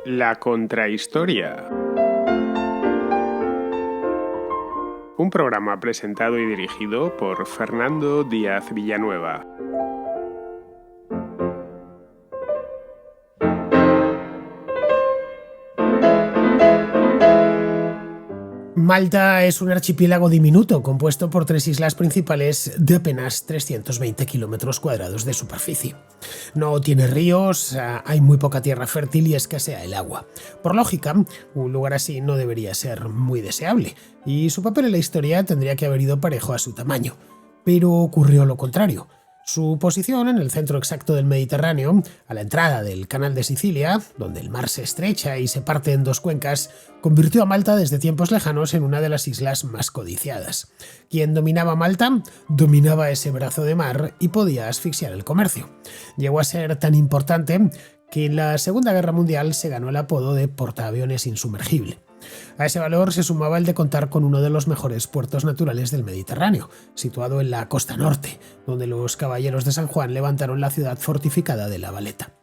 La Contrahistoria. Un programa presentado y dirigido por Fernando Díaz Villanueva. Malta es un archipiélago diminuto compuesto por 3 islas principales de apenas 320 kilómetros cuadrados de superficie. No tiene ríos, hay muy poca tierra fértil y escasea el agua. Por lógica, un lugar así no debería ser muy deseable, y su papel en la historia tendría que haber ido parejo a su tamaño. Pero ocurrió lo contrario. Su posición en el centro exacto del Mediterráneo, a la entrada del Canal de Sicilia, donde el mar se estrecha y se parte en dos cuencas, convirtió a Malta desde tiempos lejanos en una de las islas más codiciadas. Quien dominaba Malta, dominaba ese brazo de mar y podía asfixiar el comercio. Llegó a ser tan importante que en la Segunda Guerra Mundial se ganó el apodo de portaaviones insumergible. A ese valor se sumaba el de contar con uno de los mejores puertos naturales del Mediterráneo, situado en la costa norte, donde los caballeros de San Juan levantaron la ciudad fortificada de La Valeta.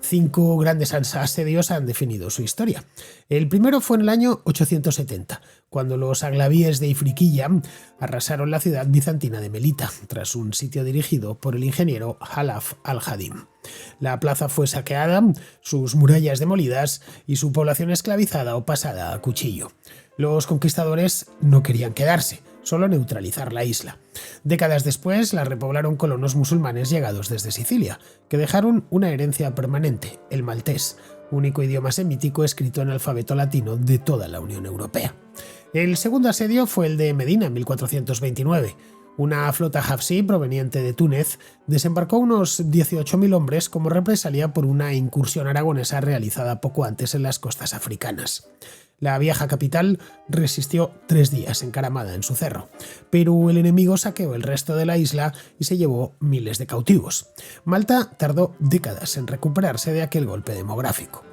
5 grandes asedios han definido su historia. El primero fue en el año 870, cuando los aglavíes de Ifriqiya arrasaron la ciudad bizantina de Melita, tras un sitio dirigido por el ingeniero Halaf al-Hadim. La plaza fue saqueada, sus murallas demolidas y su población esclavizada o pasada a cuchillo. Los conquistadores no querían quedarse, solo neutralizar la isla. Décadas después la repoblaron colonos musulmanes llegados desde Sicilia, que dejaron una herencia permanente, el maltés, único idioma semítico escrito en alfabeto latino de toda la Unión Europea. El segundo asedio fue el de Medina en 1429. Una flota hafsí proveniente de Túnez desembarcó unos 18.000 hombres como represalia por una incursión aragonesa realizada poco antes en las costas africanas. La vieja capital resistió 3 días encaramada en su cerro, pero el enemigo saqueó el resto de la isla y se llevó miles de cautivos. Malta tardó décadas en recuperarse de aquel golpe demográfico.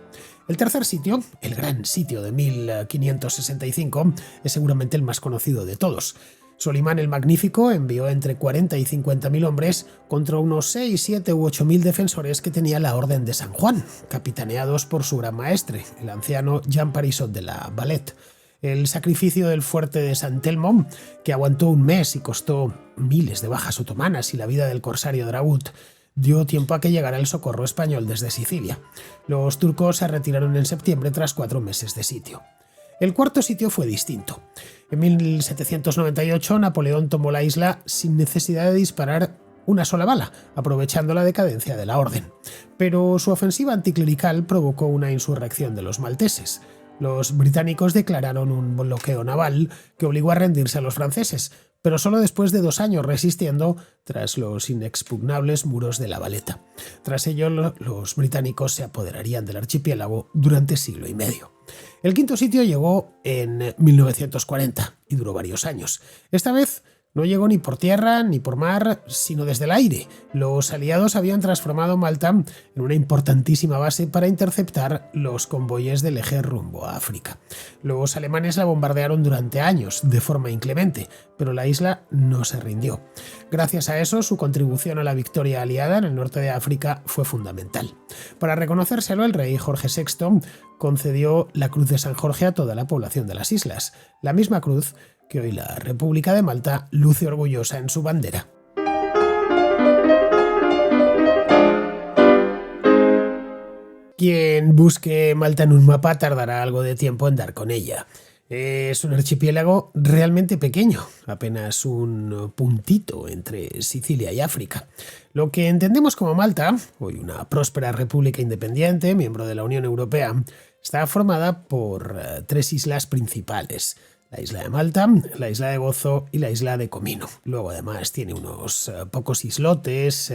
El tercer sitio, el Gran Sitio de 1565, es seguramente el más conocido de todos. Solimán el Magnífico envió entre 40 y 50.000 hombres contra unos 6, 7 u 8.000 defensores que tenía la Orden de San Juan, capitaneados por su gran maestre, el anciano Jean Parisot de la Valette. El sacrificio del fuerte de San Telmo, que aguantó un mes y costó miles de bajas otomanas y la vida del corsario Dragut, dio tiempo a que llegara el socorro español desde Sicilia. Los turcos se retiraron en septiembre tras 4 meses de sitio. El cuarto sitio fue distinto. En 1798 Napoleón tomó la isla sin necesidad de disparar una sola bala, aprovechando la decadencia de la orden. Pero su ofensiva anticlerical provocó una insurrección de los malteses. Los británicos declararon un bloqueo naval que obligó a rendirse a los franceses, pero solo después de 2 años resistiendo tras los inexpugnables muros de La Valeta. Tras ello, los británicos se apoderarían del archipiélago durante siglo y medio. El quinto sitio llegó en 1940 y duró varios años. Esta vez no llegó ni por tierra ni por mar, sino desde el aire. Los aliados habían transformado Malta en una importantísima base para interceptar los convoyes del eje rumbo a África. Los alemanes la bombardearon durante años, de forma inclemente, pero la isla no se rindió. Gracias a eso, su contribución a la victoria aliada en el norte de África fue fundamental. Para reconocérselo, el rey Jorge VI concedió la Cruz de San Jorge a toda la población de las islas, la misma cruz que hoy la República de Malta luce orgullosa en su bandera. Quien busque Malta en un mapa tardará algo de tiempo en dar con ella. Es un archipiélago realmente pequeño, apenas un puntito entre Sicilia y África. Lo que entendemos como Malta, hoy una próspera república independiente, miembro de la Unión Europea, está formada por 3 islas principales: la isla de Malta, la isla de Gozo y la isla de Comino. Luego además tiene unos pocos islotes,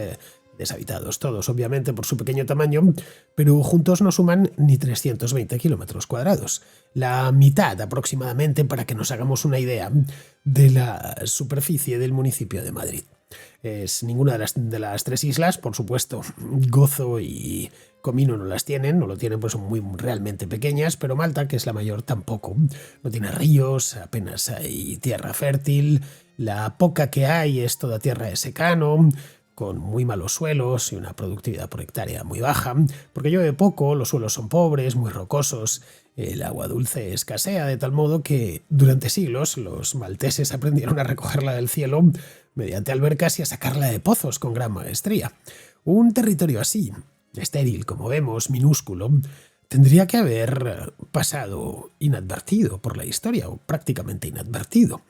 deshabitados todos obviamente por su pequeño tamaño, pero juntos no suman ni 320 kilómetros cuadrados. La mitad aproximadamente, para que nos hagamos una idea, de la superficie del municipio de Madrid. Es ninguna de las 3 islas, por supuesto. Gozo y Comino no las tienen, no lo tienen, pues son muy realmente pequeñas, pero Malta, que es la mayor, tampoco. No tiene ríos, apenas hay tierra fértil, la poca que hay es toda tierra de secano, con muy malos suelos y una productividad por hectárea muy baja, porque llueve poco, los suelos son pobres, muy rocosos, el agua dulce escasea, de tal modo que durante siglos los malteses aprendieron a recogerla del cielo mediante albercas y a sacarla de pozos con gran maestría. Un territorio así, estéril como vemos, minúsculo, tendría que haber pasado inadvertido por la historia, o prácticamente inadvertido.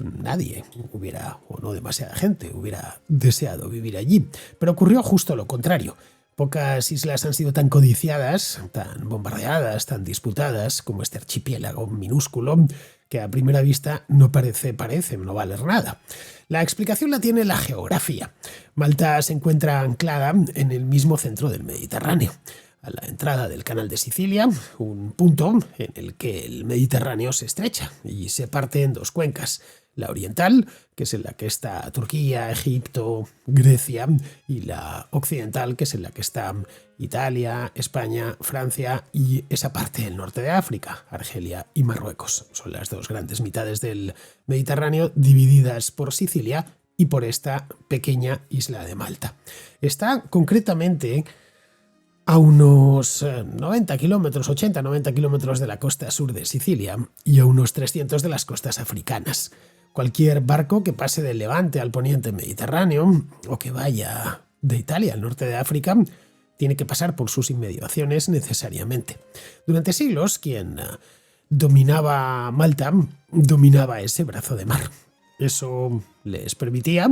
Nadie hubiera, o no demasiada gente, hubiera deseado vivir allí. Pero ocurrió justo lo contrario. Pocas islas han sido tan codiciadas, tan bombardeadas, tan disputadas como este archipiélago minúsculo, que a primera vista no parece no valer nada. La explicación la tiene la geografía. Malta se encuentra anclada en el mismo centro del Mediterráneo, a la entrada del Canal de Sicilia, un punto en el que el Mediterráneo se estrecha y se parte en dos cuencas. La oriental, que es en la que está Turquía, Egipto, Grecia, y la occidental, que es en la que están Italia, España, Francia y esa parte del norte de África, Argelia y Marruecos. Son las dos grandes mitades del Mediterráneo divididas por Sicilia y por esta pequeña isla de Malta. Está concretamente a unos 90 kilómetros, 80-90 kilómetros de la costa sur de Sicilia y a unos 300 de las costas africanas. Cualquier barco que pase del Levante al poniente mediterráneo o que vaya de Italia al norte de África tiene que pasar por sus inmediaciones necesariamente. Durante siglos, quien dominaba Malta dominaba ese brazo de mar. Eso les permitía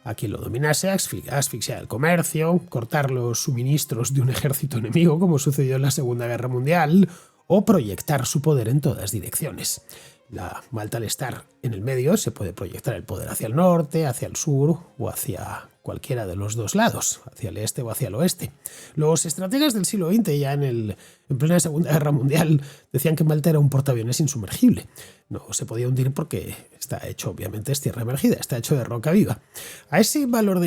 a quien lo dominase asfixiar el comercio, cortar los suministros de un ejército enemigo, como sucedió en la Segunda Guerra Mundial, o proyectar su poder en todas direcciones. La Malta, al estar en el medio, se puede proyectar el poder hacia el norte, hacia el sur o hacia cualquiera de los dos lados, hacia el este o hacia el oeste. Los estrategas del siglo XX, ya en plena Segunda Guerra Mundial, decían que Malta era un portaaviones insumergible. No se podía hundir porque está hecho, obviamente, es tierra emergida, está hecho de roca viva. A ese valor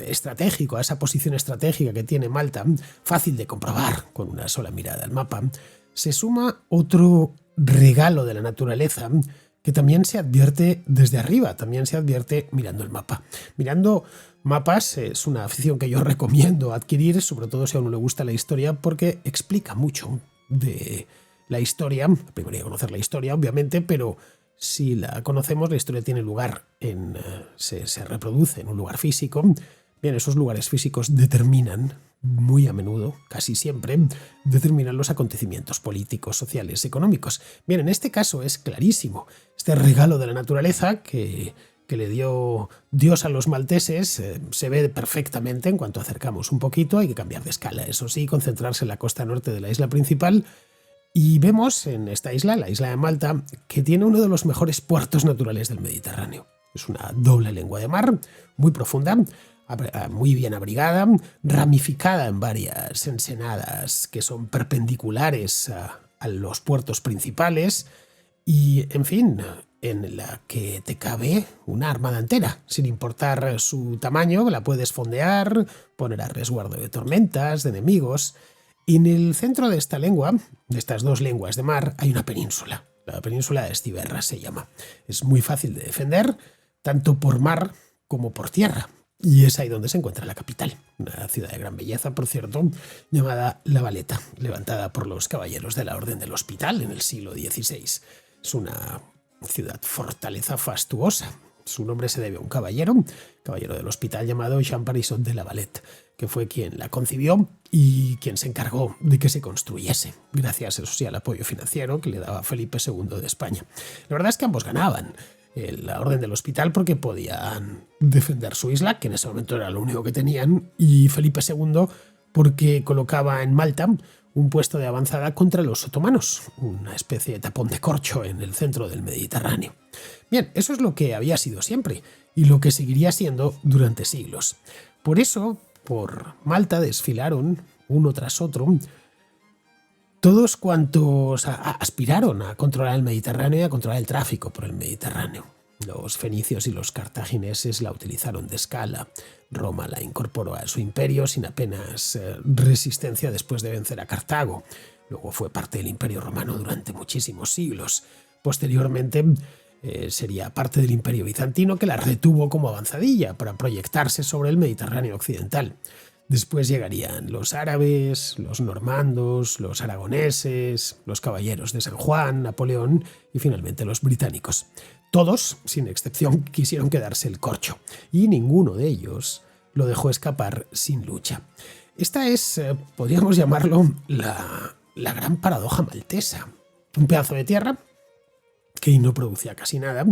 estratégico, a esa posición estratégica que tiene Malta, fácil de comprobar con una sola mirada al mapa, se suma otro regalo de la naturaleza que también se advierte desde arriba, también se advierte mirando el mapa. Mirando mapas es una afición que yo recomiendo adquirir, sobre todo si a uno le gusta la historia, porque explica mucho de la historia. Primero hay que conocer la historia, obviamente, pero si la conocemos, la historia tiene lugar se reproduce en un lugar físico. Bien, esos lugares físicos determinan muy a menudo, casi siempre, determinan los acontecimientos políticos, sociales, económicos. Bien, en este caso es clarísimo. Este regalo de la naturaleza que le dio Dios a los malteses se ve perfectamente en cuanto acercamos un poquito. Hay que cambiar de escala, eso sí, concentrarse en la costa norte de la isla principal. Y vemos en esta isla, la isla de Malta, que tiene uno de los mejores puertos naturales del Mediterráneo. Es una doble lengua de mar, muy profunda, muy bien abrigada, ramificada en varias ensenadas que son perpendiculares a los puertos principales y, en fin, en la que te cabe una armada entera. Sin importar su tamaño, la puedes fondear, poner a resguardo de tormentas, de enemigos. Y en el centro de esta lengua, de estas dos lenguas de mar, hay una península. La península de Estiberra se llama. Es muy fácil de defender, tanto por mar como por tierra. Y es ahí donde se encuentra la capital, una ciudad de gran belleza, por cierto, llamada La Valeta, levantada por los caballeros de la Orden del Hospital en el siglo XVI. Es una ciudad fortaleza fastuosa. Su nombre se debe a un caballero del Hospital llamado Jean Parisot de La Valette, que fue quien la concibió y quien se encargó de que se construyese, gracias, eso sí, al apoyo financiero que le daba Felipe II de España. La verdad es que ambos ganaban. La Orden del Hospital porque podían defender su isla, que en ese momento era lo único que tenían, y Felipe II porque colocaba en Malta un puesto de avanzada contra los otomanos, una especie de tapón de corcho en el centro del Mediterráneo. Bien, eso es lo que había sido siempre y lo que seguiría siendo durante siglos. Por eso, por Malta desfilaron, uno tras otro, todos cuantos aspiraron a controlar el Mediterráneo y a controlar el tráfico por el Mediterráneo. Los fenicios y los cartagineses la utilizaron de escala. Roma la incorporó a su imperio sin apenas resistencia después de vencer a Cartago. Luego fue parte del Imperio Romano durante muchísimos siglos. Posteriormente, sería parte del Imperio Bizantino, que la retuvo como avanzadilla para proyectarse sobre el Mediterráneo occidental. Después llegarían los árabes, los normandos, los aragoneses, los caballeros de San Juan, Napoleón y finalmente los británicos. Todos, sin excepción, quisieron quedarse el corcho y ninguno de ellos lo dejó escapar sin lucha. Esta es, podríamos llamarlo, la gran paradoja maltesa. Un pedazo de tierra que no producía casi nada,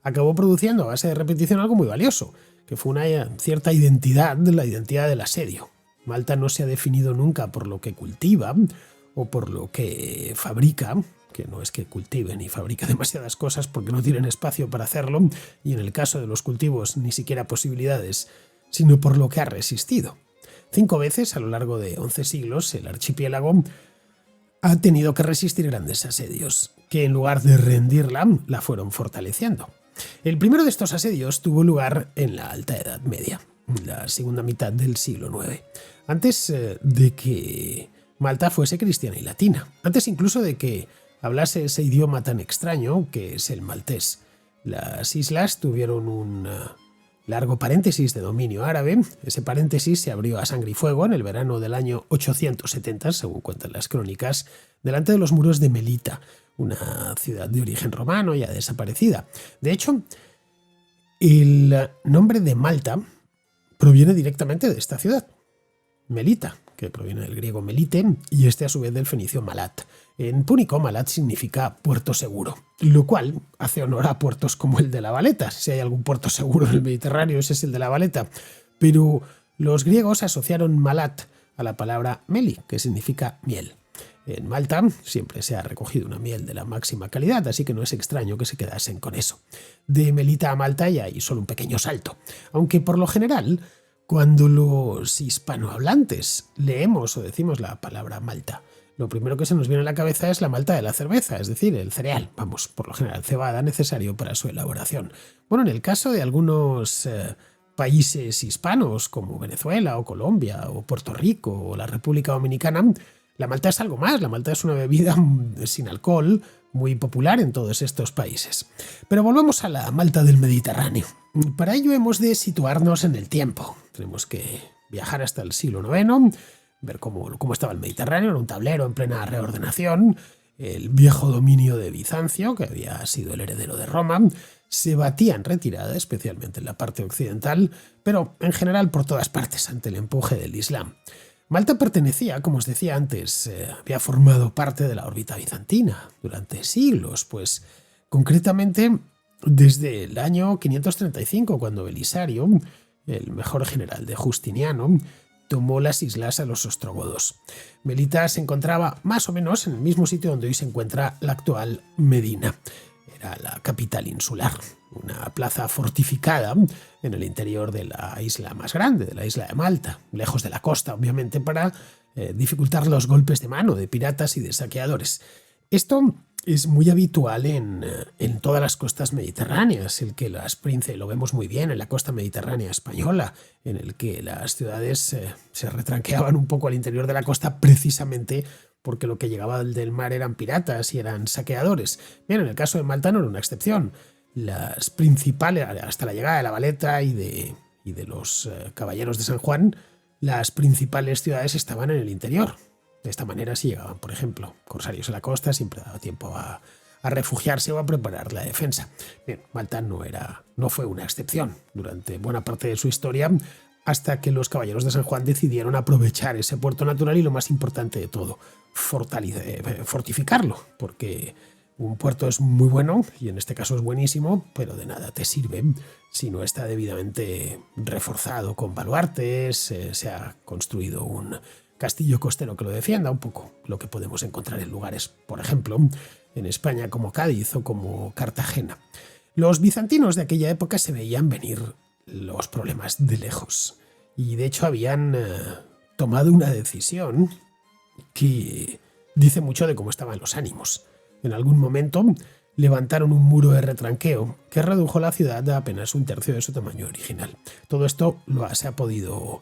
acabó produciendo a base de repetición algo muy valioso, que fue una cierta identidad, la identidad del asedio. Malta no se ha definido nunca por lo que cultiva o por lo que fabrica, que no es que cultive ni fabrique demasiadas cosas porque no tienen espacio para hacerlo, y en el caso de los cultivos ni siquiera posibilidades, sino por lo que ha resistido. 5 veces a lo largo de 11 siglos el archipiélago ha tenido que resistir grandes asedios, que en lugar de rendirla, la fueron fortaleciendo. El primero de estos asedios tuvo lugar en la Alta Edad Media, la segunda mitad del siglo IX, antes de que Malta fuese cristiana y latina, antes incluso de que hablase ese idioma tan extraño que es el maltés. Las islas tuvieron un largo paréntesis de dominio árabe. Ese paréntesis se abrió a sangre y fuego en el verano del año 870, según cuentan las crónicas, delante de los muros de Melita, una ciudad de origen romano ya desaparecida. De hecho, el nombre de Malta proviene directamente de esta ciudad, Melita, que proviene del griego melite y a su vez del fenicio malat. En púnico, Malat significa puerto seguro, lo cual hace honor a puertos como el de La Valeta. Si hay algún puerto seguro en el Mediterráneo, ese es el de La Valeta. Pero los griegos asociaron Malat a la palabra meli, que significa miel. En Malta siempre se ha recogido una miel de la máxima calidad, así que no es extraño que se quedasen con eso. De Melita a Malta ya hay solo un pequeño salto, aunque por lo general, cuando los hispanohablantes leemos o decimos la palabra Malta, lo primero que se nos viene a la cabeza es la malta de la cerveza, es decir, el cereal, por lo general cebada, necesario para su elaboración. Bueno, en el caso de algunos países hispanos como Venezuela o Colombia o Puerto Rico o la República Dominicana, la malta es algo más. La malta es una bebida sin alcohol muy popular en todos estos países. Pero volvamos a la Malta del Mediterráneo. Para ello hemos de situarnos en el tiempo. Tenemos que viajar hasta el siglo IX, ver cómo estaba el Mediterráneo en un tablero en plena reordenación. El viejo dominio de Bizancio, que había sido el heredero de Roma, se batía en retirada, especialmente en la parte occidental, pero en general por todas partes ante el empuje del Islam. Malta pertenecía, como os decía antes, había formado parte de la órbita bizantina durante siglos, pues concretamente desde el año 535, cuando Belisario, el mejor general de Justiniano, tomó las islas a los ostrogodos. Melita se encontraba más o menos en el mismo sitio donde hoy se encuentra la actual Medina. Era la capital insular, una plaza fortificada en el interior de la isla más grande, de la isla de Malta, lejos de la costa, obviamente, para dificultar los golpes de mano de piratas y de saqueadores. Esto es muy habitual en todas las costas mediterráneas, lo vemos muy bien en la costa mediterránea española, en el que las ciudades se retranqueaban un poco al interior de la costa precisamente porque lo que llegaba del mar eran piratas y eran saqueadores. Bien, en el caso de Malta no era una excepción. Las principales, hasta la llegada de La Valeta y de los caballeros de San Juan, las principales ciudades estaban en el interior. De esta manera, si llegaban, por ejemplo, corsarios a la costa, siempre daba tiempo a refugiarse o a preparar la defensa. Bien, Malta no fue una excepción durante buena parte de su historia, hasta que los caballeros de San Juan decidieron aprovechar ese puerto natural y, lo más importante de todo, fortificarlo, porque un puerto es muy bueno, y en este caso es buenísimo, pero de nada te sirve si no está debidamente reforzado con baluartes, se ha construido un castillo costero que lo defienda, un poco lo que podemos encontrar en lugares, por ejemplo, en España como Cádiz o como Cartagena. Los bizantinos de aquella época se veían venir los problemas de lejos y de hecho habían tomado una decisión que dice mucho de cómo estaban los ánimos. En algún momento levantaron un muro de retranqueo que redujo la ciudad a apenas un tercio de su tamaño original. Todo esto se ha podido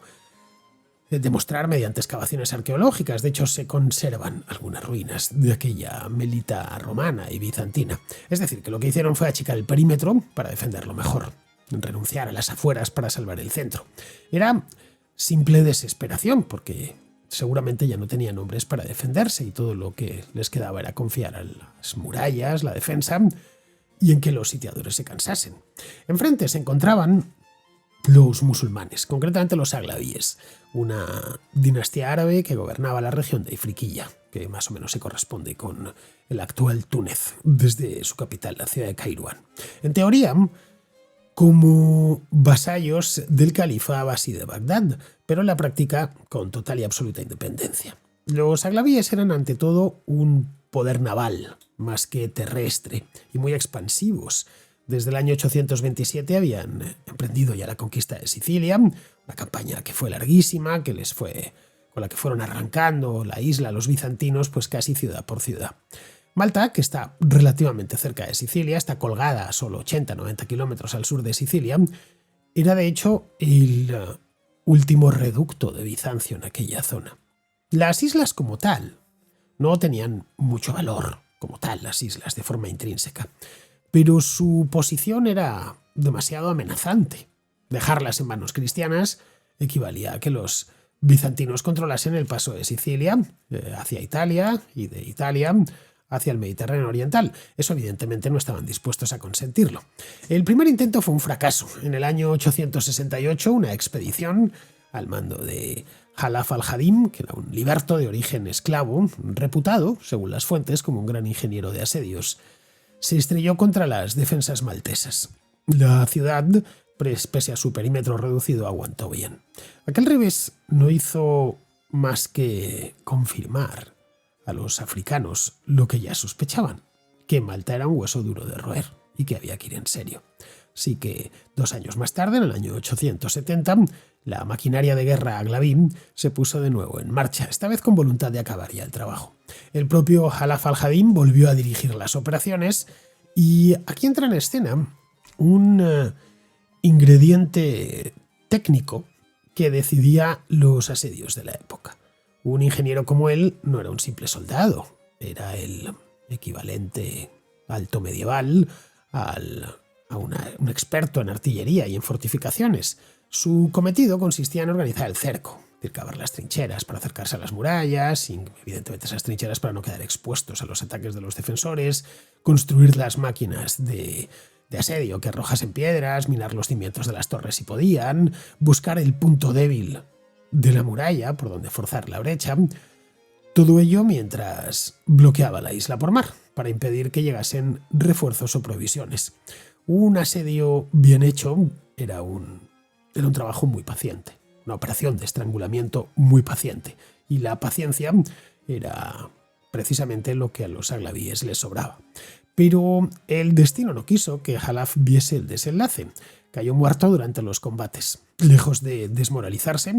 demostrar mediante excavaciones arqueológicas. De hecho, se conservan algunas ruinas de aquella melita romana y bizantina. Es decir, que lo que hicieron fue achicar el perímetro para defenderlo mejor, renunciar a las afueras para salvar el centro. Era simple desesperación, porque seguramente ya no tenían hombres para defenderse y todo lo que les quedaba era confiar a las murallas, la defensa y en que los sitiadores se cansasen. Enfrente se encontraban los musulmanes, concretamente los aglavíes, una dinastía árabe que gobernaba la región de Ifriqiya, que más o menos se corresponde con el actual Túnez, desde su capital, la ciudad de Kairouan. En teoría, como vasallos del califa abasí de Bagdad, pero en la práctica con total y absoluta independencia. Los aglavíes eran ante todo un poder naval, más que terrestre, y muy expansivos. Desde el año 827 habían emprendido ya la conquista de Sicilia, una campaña que fue larguísima, con la que fueron arrancando la isla los bizantinos, pues casi ciudad por ciudad. Malta, que está relativamente cerca de Sicilia, está colgada a solo 80-90 kilómetros al sur de Sicilia, era de hecho el último reducto de Bizancio en aquella zona. Las islas como tal no tenían mucho valor, como tal, las islas de forma intrínseca, pero su posición era demasiado amenazante. Dejarlas en manos cristianas equivalía a que los bizantinos controlasen el paso de Sicilia hacia Italia y de Italia hacia el Mediterráneo oriental. Eso evidentemente no estaban dispuestos a consentirlo. El primer intento fue un fracaso. En el año 868, una expedición al mando de Jalaf al-Hadim, que era un liberto de origen esclavo, reputado, según las fuentes, como un gran ingeniero de asedios, se estrelló contra las defensas maltesas. La ciudad, pese a su perímetro reducido, aguantó bien. Aquel revés no hizo más que confirmar a los africanos lo que ya sospechaban, que Malta era un hueso duro de roer y que había que ir en serio. Así que 2 años más tarde, en el año 870, la maquinaria de guerra aglaví se puso de nuevo en marcha, esta vez con voluntad de acabar ya el trabajo. El propio Jalaf al-Hadim volvió a dirigir las operaciones y aquí entra en escena un ingrediente técnico que decidía los asedios de la época. Un ingeniero como él no era un simple soldado, era el equivalente alto medieval a un experto en artillería y en fortificaciones. Su cometido consistía en organizar el cerco, es decir, cavar las trincheras para acercarse a las murallas, y evidentemente esas trincheras para no quedar expuestos a los ataques de los defensores, construir las máquinas de asedio que arrojasen piedras, minar los cimientos de las torres si podían, buscar el punto débil de la muralla por donde forzar la brecha. Todo ello mientras bloqueaba la isla por mar para impedir que llegasen refuerzos o provisiones. Un asedio bien hecho era un trabajo muy paciente, una operación de estrangulamiento muy paciente, y la paciencia era precisamente lo que a los aglavíes les sobraba. Pero el destino no quiso que Jalaf viese el desenlace. Cayó muerto durante los combates. Lejos de desmoralizarse,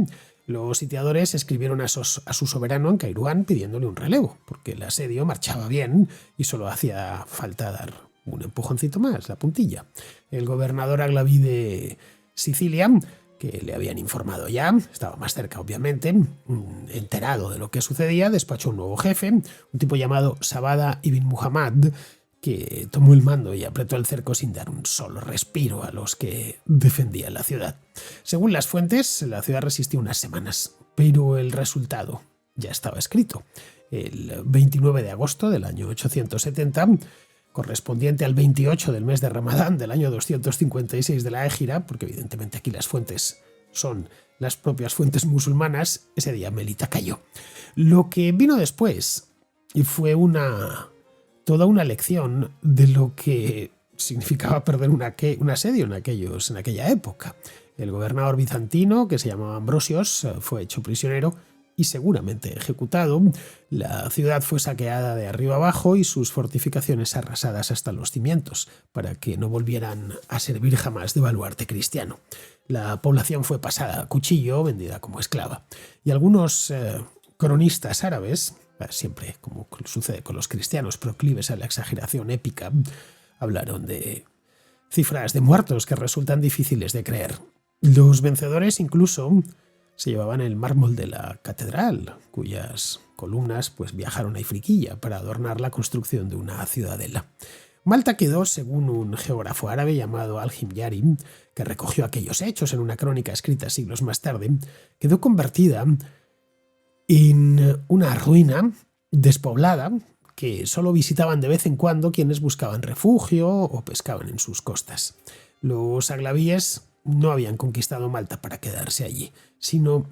los sitiadores escribieron a su soberano en Kairouan pidiéndole un relevo, porque el asedio marchaba bien y solo hacía falta dar un empujoncito más, la puntilla. El gobernador aglaví de Sicilia, que le habían informado ya, estaba más cerca obviamente, enterado de lo que sucedía, despachó un nuevo jefe, un tipo llamado Sabada ibn Muhammad, que tomó el mando y apretó el cerco sin dar un solo respiro a los que defendían la ciudad. Según las fuentes, la ciudad resistió unas semanas, pero el resultado ya estaba escrito. El 29 de agosto del año 870, correspondiente al 28 del mes de Ramadán del año 256 de la Égira, porque evidentemente aquí las fuentes son las propias fuentes musulmanas, ese día Melita cayó. Lo que vino después y fue toda una lección de lo que significaba perder un asedio en aquella época. El gobernador bizantino, que se llamaba Ambrosios, fue hecho prisionero y seguramente ejecutado. La ciudad fue saqueada de arriba abajo y sus fortificaciones arrasadas hasta los cimientos, para que no volvieran a servir jamás de baluarte cristiano. La población fue pasada a cuchillo, vendida como esclava. Y algunos cronistas árabes, siempre como sucede con los cristianos proclives a la exageración épica, hablaron de cifras de muertos que resultan difíciles de creer. Los vencedores incluso se llevaban el mármol de la catedral, cuyas columnas pues, viajaron a Ifriqiya para adornar la construcción de una ciudadela. Malta quedó, según un geógrafo árabe llamado Al-Himyari, que recogió aquellos hechos en una crónica escrita siglos más tarde, quedó convertida en una ruina despoblada que solo visitaban de vez en cuando quienes buscaban refugio o pescaban en sus costas. Los aglavíes no habían conquistado Malta para quedarse allí, sino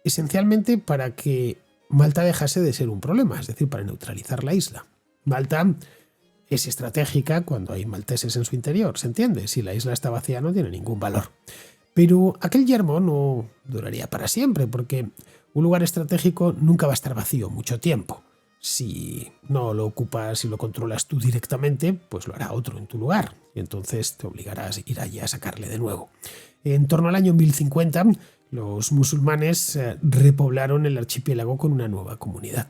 esencialmente para que Malta dejase de ser un problema, es decir, para neutralizar la isla. Malta es estratégica cuando hay malteses en su interior, ¿se entiende? Si la isla está vacía no tiene ningún valor. Pero aquel yermo no duraría para siempre, porque un lugar estratégico nunca va a estar vacío mucho tiempo. Si no lo ocupas y lo controlas tú directamente, pues lo hará otro en tu lugar, y entonces te obligarás a ir allí a sacarle de nuevo. En torno al año 1050, los musulmanes repoblaron el archipiélago con una nueva comunidad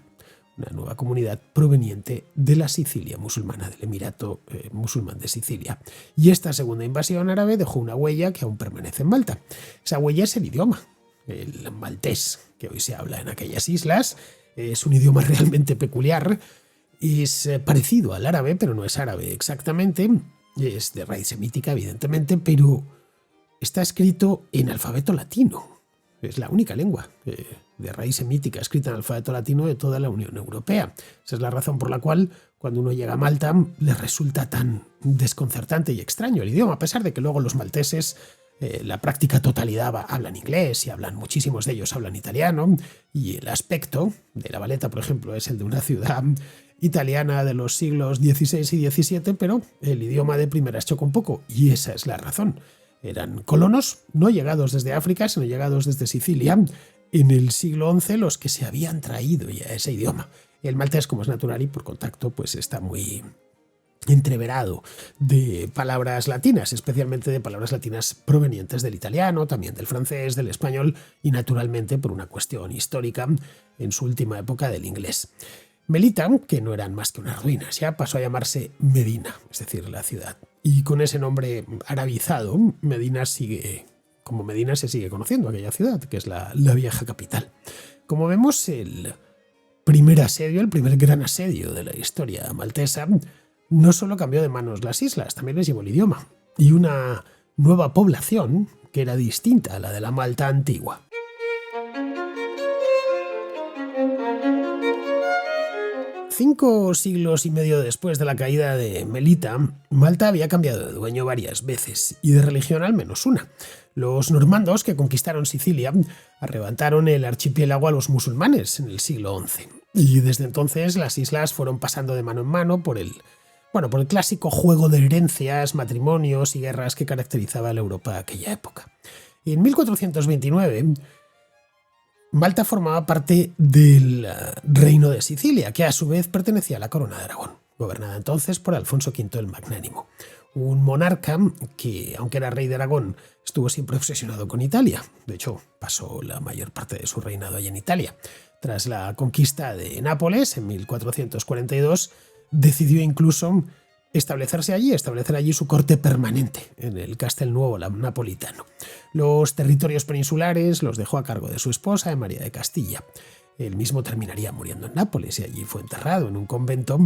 proveniente de la Sicilia musulmana, del Emirato musulmán de Sicilia. Y esta segunda invasión árabe dejó una huella que aún permanece en Malta. Esa huella es el idioma, el maltés, que hoy se habla en aquellas islas. Es un idioma realmente peculiar, es parecido al árabe, pero no es árabe exactamente, es de raíz semítica evidentemente, pero está escrito en alfabeto latino. Es la única lengua de raíz semítica escrita en alfabeto latino de toda la Unión Europea. Esa es la razón por la cual cuando uno llega a Malta les resulta tan desconcertante y extraño el idioma, a pesar de que luego los malteses la práctica totalidad hablan inglés y muchísimos de ellos hablan italiano, y el aspecto de La Valeta, por ejemplo, es el de una ciudad italiana de los siglos XVI y XVII, pero el idioma de primeras choca un poco, y esa es la razón. Eran colonos no llegados desde África, sino llegados desde Sicilia en el siglo XI los que se habían traído ya ese idioma. El maltés, como es natural y por contacto, pues está muy entreverado de palabras latinas, especialmente de palabras latinas provenientes del italiano, también del francés, del español y naturalmente por una cuestión histórica en su última época del inglés. Melita, que no eran más que unas ruinas, ya pasó a llamarse Medina, es decir, la ciudad. Y con ese nombre arabizado, Medina se sigue conociendo aquella ciudad, que es la vieja capital. Como vemos, el primer gran asedio de la historia maltesa, no solo cambió de manos las islas, también les llevó el idioma y una nueva población que era distinta a la de la Malta antigua. 5 siglos y medio después de la caída de Melita, Malta había cambiado de dueño varias veces y de religión al menos una. Los normandos que conquistaron Sicilia arrebataron el archipiélago a los musulmanes en el siglo XI y desde entonces las islas fueron pasando de mano en mano por el clásico juego de herencias, matrimonios y guerras que caracterizaba a la Europa de aquella época. En 1429, Malta formaba parte del Reino de Sicilia, que a su vez pertenecía a la Corona de Aragón, gobernada entonces por Alfonso V el Magnánimo, un monarca que, aunque era rey de Aragón, estuvo siempre obsesionado con Italia. De hecho, pasó la mayor parte de su reinado allí en Italia. Tras la conquista de Nápoles en 1442, decidió incluso establecer allí su corte permanente en el Castelnuovo napolitano. Los territorios peninsulares los dejó a cargo de su esposa, María de Castilla. Él mismo terminaría muriendo en Nápoles y allí fue enterrado en un convento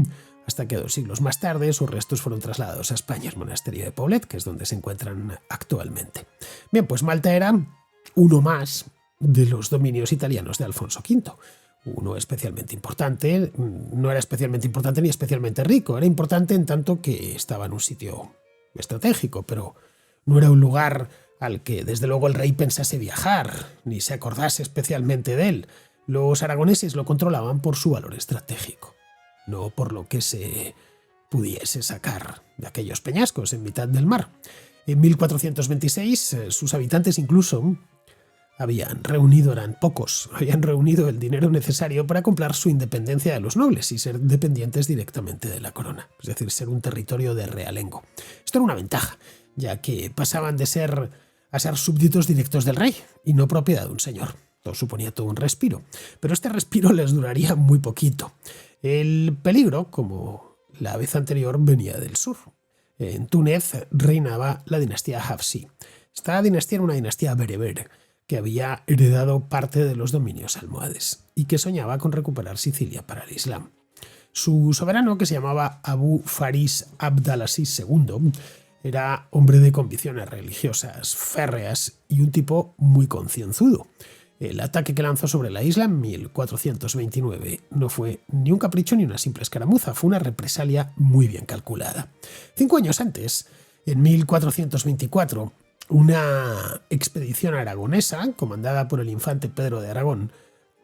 hasta que 2 siglos más tarde sus restos fueron trasladados a España, al monasterio de Poblet, que es donde se encuentran actualmente. Bien, pues Malta era uno más de los dominios italianos de Alfonso V. Uno especialmente importante, no era especialmente importante ni especialmente rico, era importante en tanto que estaba en un sitio estratégico, pero no era un lugar al que desde luego el rey pensase viajar, ni se acordase especialmente de él. Los aragoneses lo controlaban por su valor estratégico, no por lo que se pudiese sacar de aquellos peñascos en mitad del mar. En 1426 sus habitantes incluso habían reunido el dinero necesario para comprar su independencia de los nobles y ser dependientes directamente de la corona, es decir, ser un territorio de realengo. Esto era una ventaja, ya que pasaban a ser súbditos directos del rey y no propiedad de un señor. Todo suponía todo un respiro, pero este respiro les duraría muy poquito. El peligro, como la vez anterior, venía del sur. En Túnez reinaba la dinastía Hafsí. Esta dinastía era una dinastía bereber, que había heredado parte de los dominios almohades y que soñaba con recuperar Sicilia para el Islam. Su soberano, que se llamaba Abu Faris Abdalaziz II, era hombre de convicciones religiosas férreas y un tipo muy concienzudo. El ataque que lanzó sobre la isla en 1429 no fue ni un capricho ni una simple escaramuza, fue una represalia muy bien calculada. 5 años antes, en 1424, una expedición aragonesa, comandada por el infante Pedro de Aragón,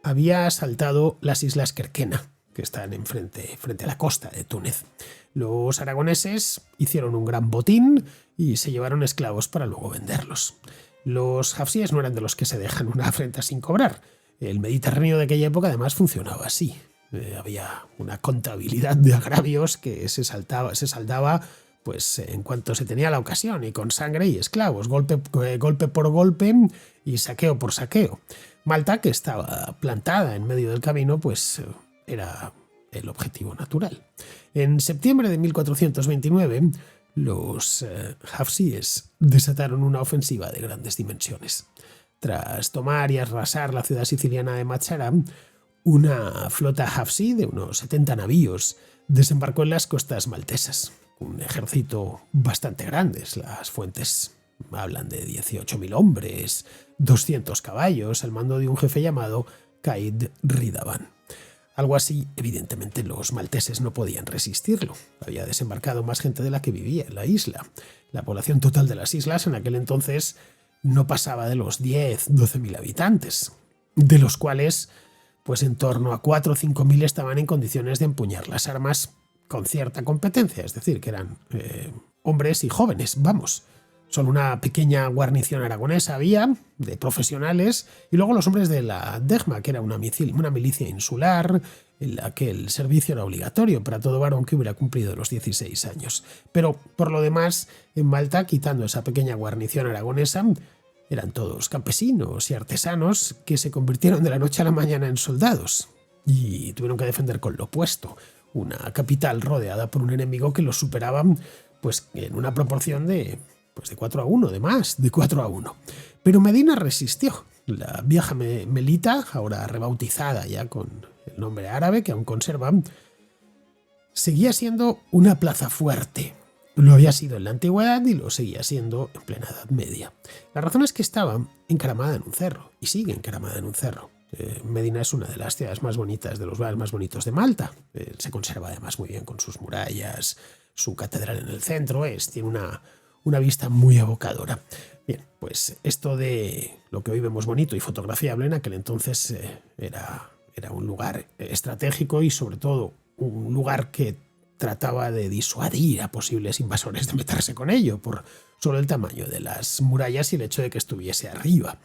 había asaltado las islas Kerkena, que están frente a la costa de Túnez. Los aragoneses hicieron un gran botín y se llevaron esclavos para luego venderlos. Los hafsíes no eran de los que se dejan una afrenta sin cobrar. El Mediterráneo de aquella época además funcionaba así. Había una contabilidad de agravios que se saldaba pues en cuanto se tenía la ocasión, y con sangre y esclavos, golpe por golpe y saqueo por saqueo. Malta, que estaba plantada en medio del camino, pues era el objetivo natural. En septiembre de 1429, los hafsíes desataron una ofensiva de grandes dimensiones. Tras tomar y arrasar la ciudad siciliana de Mazara, una flota hafsí de unos 70 navíos desembarcó en las costas maltesas. Un ejército bastante grande. Las fuentes hablan de 18.000 hombres, 200 caballos, al mando de un jefe llamado Caid Ridaban. Algo así, evidentemente, los malteses no podían resistirlo. Había desembarcado más gente de la que vivía en la isla. La población total de las islas en aquel entonces no pasaba de los 10-12.000 habitantes, de los cuales pues en torno a 4 o 5.000 estaban en condiciones de empuñar las armas con cierta competencia, es decir, que eran hombres y jóvenes, vamos. Solo una pequeña guarnición aragonesa había, de profesionales, y luego los hombres de la Degma, que era una milicia insular, en la que el servicio era obligatorio para todo varón que hubiera cumplido los 16 años. Pero, por lo demás, en Malta, quitando esa pequeña guarnición aragonesa, eran todos campesinos y artesanos que se convirtieron de la noche a la mañana en soldados y tuvieron que defender con lo opuesto una capital rodeada por un enemigo que los superaba pues, en una proporción de 4-1, de 4-1. Pero Medina resistió. La vieja Melita, ahora rebautizada ya con el nombre árabe que aún conserva, seguía siendo una plaza fuerte. Lo había sido en la antigüedad y lo seguía siendo en plena Edad Media. La razón es que estaba encaramada en un cerro, y sigue encaramada en un cerro. Medina es una de las ciudades más bonitas, de los lugares más bonitos de Malta. Se conserva además muy bien con sus murallas, su catedral en el centro, tiene una vista muy evocadora. Bien, pues esto de lo que hoy vemos bonito y fotografiable en aquel entonces era un lugar estratégico y sobre todo un lugar que trataba de disuadir a posibles invasores de meterse con ello por solo el tamaño de las murallas y el hecho de que estuviese arriba.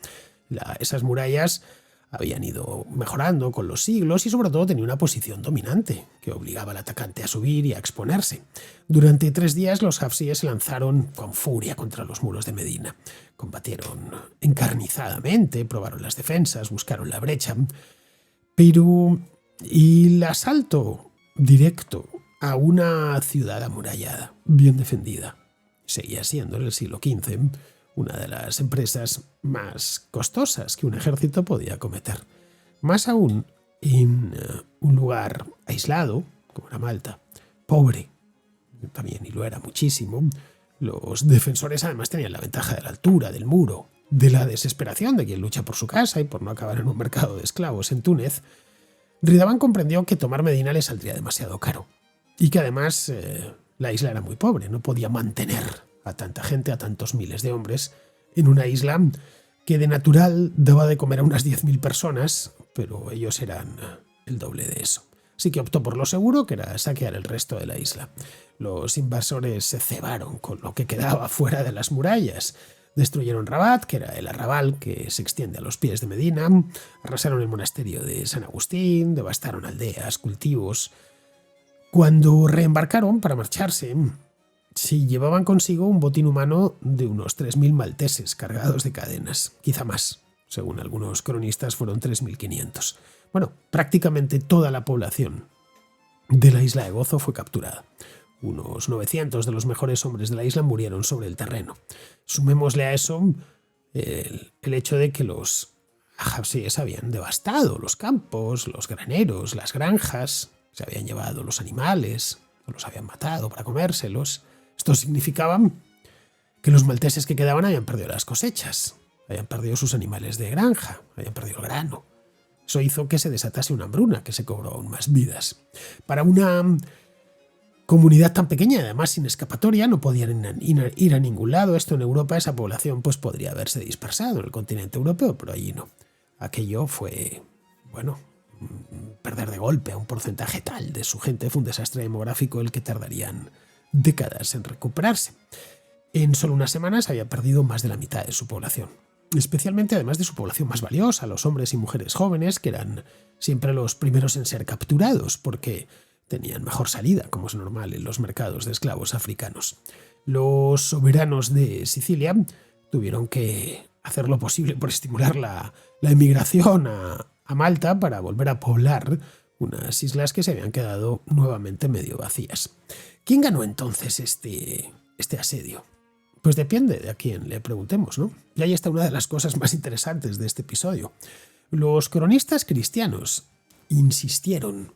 Esas murallas habían ido mejorando con los siglos y sobre todo tenía una posición dominante que obligaba al atacante a subir y a exponerse. Durante 3 días los hafsíes se lanzaron con furia contra los muros de Medina. Combatieron encarnizadamente, probaron las defensas, buscaron la brecha, pero el asalto directo a una ciudad amurallada, bien defendida, seguía siendo en el siglo XV una de las empresas más costosas que un ejército podía cometer. Más aún en un lugar aislado, como era Malta, pobre, también, y lo era muchísimo. Los defensores además tenían la ventaja de la altura, del muro, de la desesperación de quien lucha por su casa y por no acabar en un mercado de esclavos en Túnez. Ridaban comprendió que tomar Medina le saldría demasiado caro y que además la isla era muy pobre, no podía mantener a tanta gente, a tantos miles de hombres, en una isla que de natural daba de comer a unas 10.000 personas, pero ellos eran el doble de eso. Así que optó por lo seguro, que era saquear el resto de la isla. Los invasores se cebaron con lo que quedaba fuera de las murallas. Destruyeron Rabat, que era el arrabal que se extiende a los pies de Medina, arrasaron el monasterio de San Agustín, devastaron aldeas, cultivos. Cuando reembarcaron para marcharse, sí llevaban consigo un botín humano de unos 3.000 malteses cargados de cadenas, quizá más. Según algunos cronistas fueron 3.500. Bueno, prácticamente toda la población de la isla de Gozo fue capturada. Unos 900 de los mejores hombres de la isla murieron sobre el terreno. Sumémosle a eso el hecho de que los hafsíes habían devastado los campos, los graneros, las granjas, se habían llevado los animales, o los habían matado para comérselos. Esto significaba que los malteses que quedaban habían perdido las cosechas, habían perdido sus animales de granja, habían perdido el grano. Eso hizo que se desatase una hambruna que se cobró aún más vidas. Para una comunidad tan pequeña y además sin escapatoria, no podían ir a ningún lado. Esto en Europa, esa población pues podría haberse dispersado en el continente europeo, pero allí no. Aquello fue, perder de golpe a un porcentaje tal de su gente. Fue un desastre demográfico el que tardarían décadas en recuperarse. En solo unas semanas había perdido más de la mitad de su población. Especialmente además de su población más valiosa, los hombres y mujeres jóvenes, que eran siempre los primeros en ser capturados, porque tenían mejor salida, como es normal en los mercados de esclavos africanos. Los soberanos de Sicilia tuvieron que hacer lo posible por estimular la emigración a Malta para volver a poblar unas islas que se habían quedado nuevamente medio vacías. ¿Quién ganó entonces este asedio? Pues depende de a quién le preguntemos, ¿no? Y ahí está una de las cosas más interesantes de este episodio. Los cronistas cristianos insistieron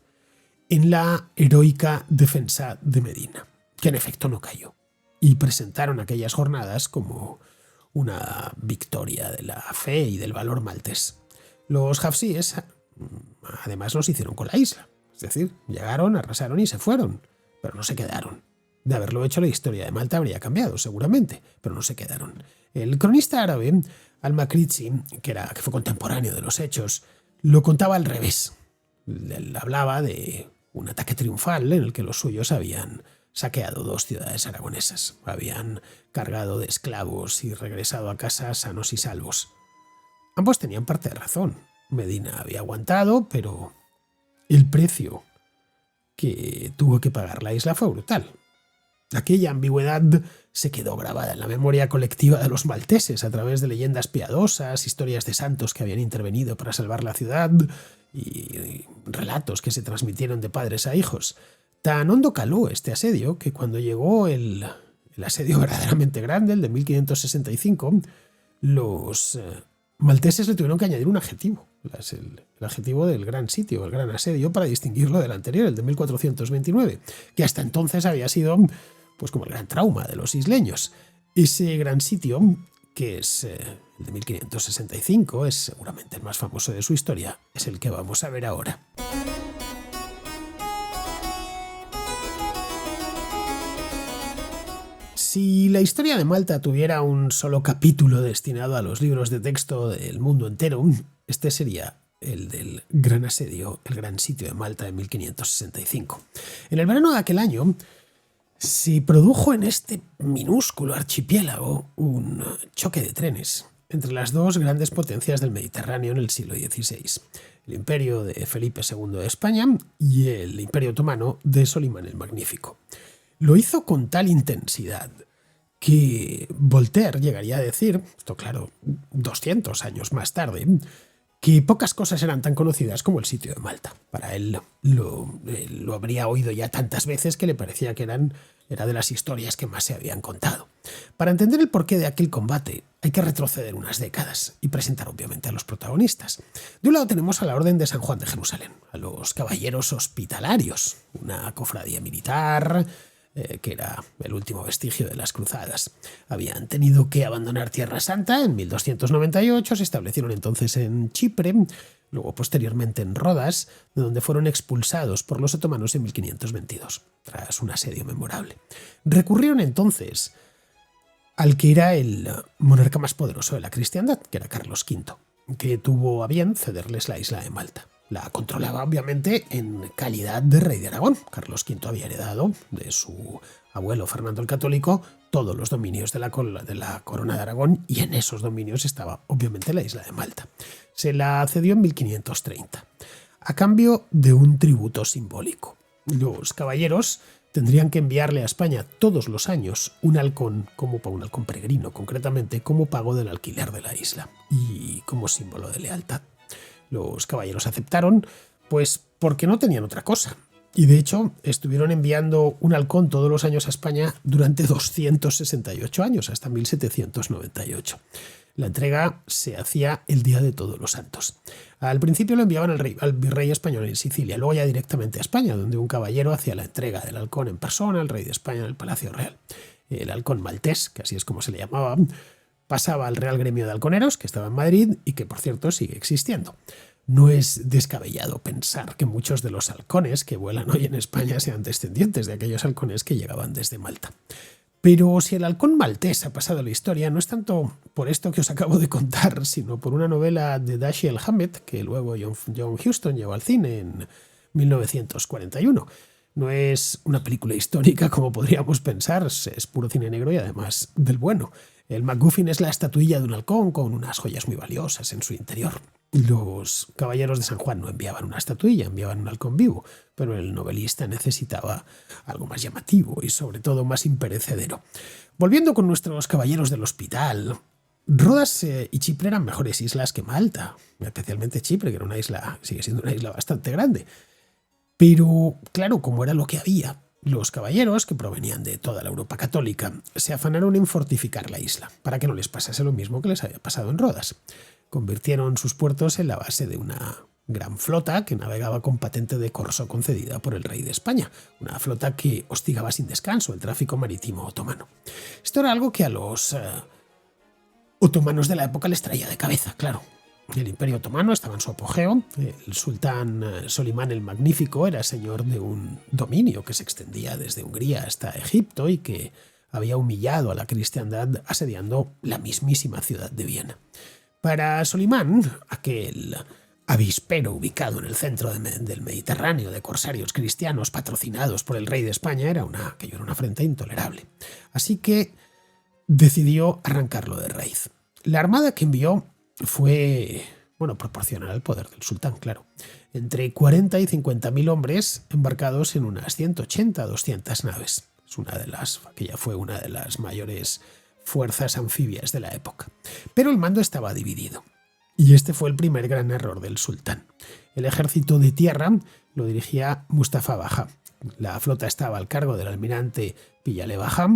en la heroica defensa de Medina, que en efecto no cayó, y presentaron aquellas jornadas como una victoria de la fe y del valor maltés. Los hafsíes además los hicieron con la isla, es decir, llegaron, arrasaron y se fueron, pero no se quedaron. De haberlo hecho, la historia de Malta habría cambiado, seguramente, pero no se quedaron. El cronista árabe Al-Makrizi, que fue contemporáneo de los hechos, lo contaba al revés. Él hablaba de un ataque triunfal en el que los suyos habían saqueado 2 ciudades aragonesas, habían cargado de esclavos y regresado a casa sanos y salvos. Ambos tenían parte de razón. Medina había aguantado, pero el precio que tuvo que pagar la isla fue brutal. Aquella ambigüedad se quedó grabada en la memoria colectiva de los malteses a través de leyendas piadosas, historias de santos que habían intervenido para salvar la ciudad y relatos que se transmitieron de padres a hijos. Tan hondo caló este asedio que cuando llegó el asedio verdaderamente grande, el de 1565, los malteses le tuvieron que añadir un adjetivo, el adjetivo del gran sitio, el gran asedio, para distinguirlo del anterior, el de 1429, que hasta entonces había sido pues como el gran trauma de los isleños. Ese gran sitio, que es el de 1565, es seguramente el más famoso de su historia, es el que vamos a ver ahora. Si la historia de Malta tuviera un solo capítulo destinado a los libros de texto del mundo entero, este sería el del gran asedio, el gran sitio de Malta de 1565. En el verano de aquel año se produjo en este minúsculo archipiélago un choque de trenes entre las 2 grandes potencias del Mediterráneo en el siglo XVI, el imperio de Felipe II de España y el imperio otomano de Solimán el Magnífico. Lo hizo con tal intensidad que Voltaire llegaría a decir, esto claro, 200 años más tarde, que pocas cosas eran tan conocidas como el sitio de Malta. Para él lo habría oído ya tantas veces que le parecía que era de las historias que más se habían contado. Para entender el porqué de aquel combate hay que retroceder unas décadas y presentar obviamente a los protagonistas. De un lado tenemos a la Orden de San Juan de Jerusalén, a los Caballeros Hospitalarios, una cofradía militar que era el último vestigio de las cruzadas. Habían tenido que abandonar Tierra Santa en 1298, se establecieron entonces en Chipre, luego posteriormente en Rodas, de donde fueron expulsados por los otomanos en 1522, tras un asedio memorable. Recurrieron entonces al que era el monarca más poderoso de la cristiandad, que era Carlos V, que tuvo a bien cederles la isla de Malta. La controlaba obviamente en calidad de rey de Aragón. Carlos V había heredado de su abuelo Fernando el Católico todos los dominios de la corona de Aragón, y en esos dominios estaba obviamente la isla de Malta. Se la cedió en 1530, a cambio de un tributo simbólico. Los caballeros tendrían que enviarle a España todos los años un halcón peregrino, concretamente como pago del alquiler de la isla y como símbolo de lealtad. Los caballeros aceptaron, pues porque no tenían otra cosa. Y de hecho, estuvieron enviando un halcón todos los años a España durante 268 años, hasta 1798. La entrega se hacía el día de Todos los Santos. Al principio lo enviaban al virrey español en Sicilia, luego ya directamente a España, donde un caballero hacía la entrega del halcón en persona al rey de España en el Palacio Real. El halcón maltés, que así es como se le llamaba, pasaba al Real Gremio de Halconeros, que estaba en Madrid y que, por cierto, sigue existiendo. No es descabellado pensar que muchos de los halcones que vuelan hoy en España sean descendientes de aquellos halcones que llegaban desde Malta. Pero si el halcón maltés ha pasado a la historia, no es tanto por esto que os acabo de contar, sino por una novela de Dashiell Hammett que luego John Huston llevó al cine en 1941. No es una película histórica como podríamos pensar, es puro cine negro y además del bueno. El MacGuffin es la estatuilla de un halcón con unas joyas muy valiosas en su interior. Los caballeros de San Juan no enviaban una estatuilla, enviaban un halcón vivo, pero el novelista necesitaba algo más llamativo y sobre todo más imperecedero. Volviendo con nuestros caballeros del hospital, Rodas y Chipre eran mejores islas que Malta, especialmente Chipre, que era una isla, sigue siendo una isla bastante grande. Pero, claro, como era lo que había, los caballeros, que provenían de toda la Europa católica, se afanaron en fortificar la isla, para que no les pasase lo mismo que les había pasado en Rodas. Convirtieron sus puertos en la base de una gran flota que navegaba con patente de corso concedida por el rey de España, una flota que hostigaba sin descanso el tráfico marítimo otomano. Esto era algo que a los otomanos de la época les traía de cabeza, claro. El Imperio Otomano estaba en su apogeo, el sultán Solimán el Magnífico era señor de un dominio que se extendía desde Hungría hasta Egipto y que había humillado a la cristiandad asediando la mismísima ciudad de Viena. Para Solimán, aquel avispero ubicado en el centro del Mediterráneo de corsarios cristianos patrocinados por el rey de España era una afrenta intolerable. Así que decidió arrancarlo de raíz. La armada que envió fue, proporcional al poder del sultán, claro. Entre 40 y 50.000 hombres embarcados en unas 180 a 200 naves. Aquella fue una de las mayores fuerzas anfibias de la época. Pero el mando estaba dividido. Y este fue el primer gran error del sultán. El ejército de tierra lo dirigía Mustafa Baja. La flota estaba al cargo del almirante Piyale Baja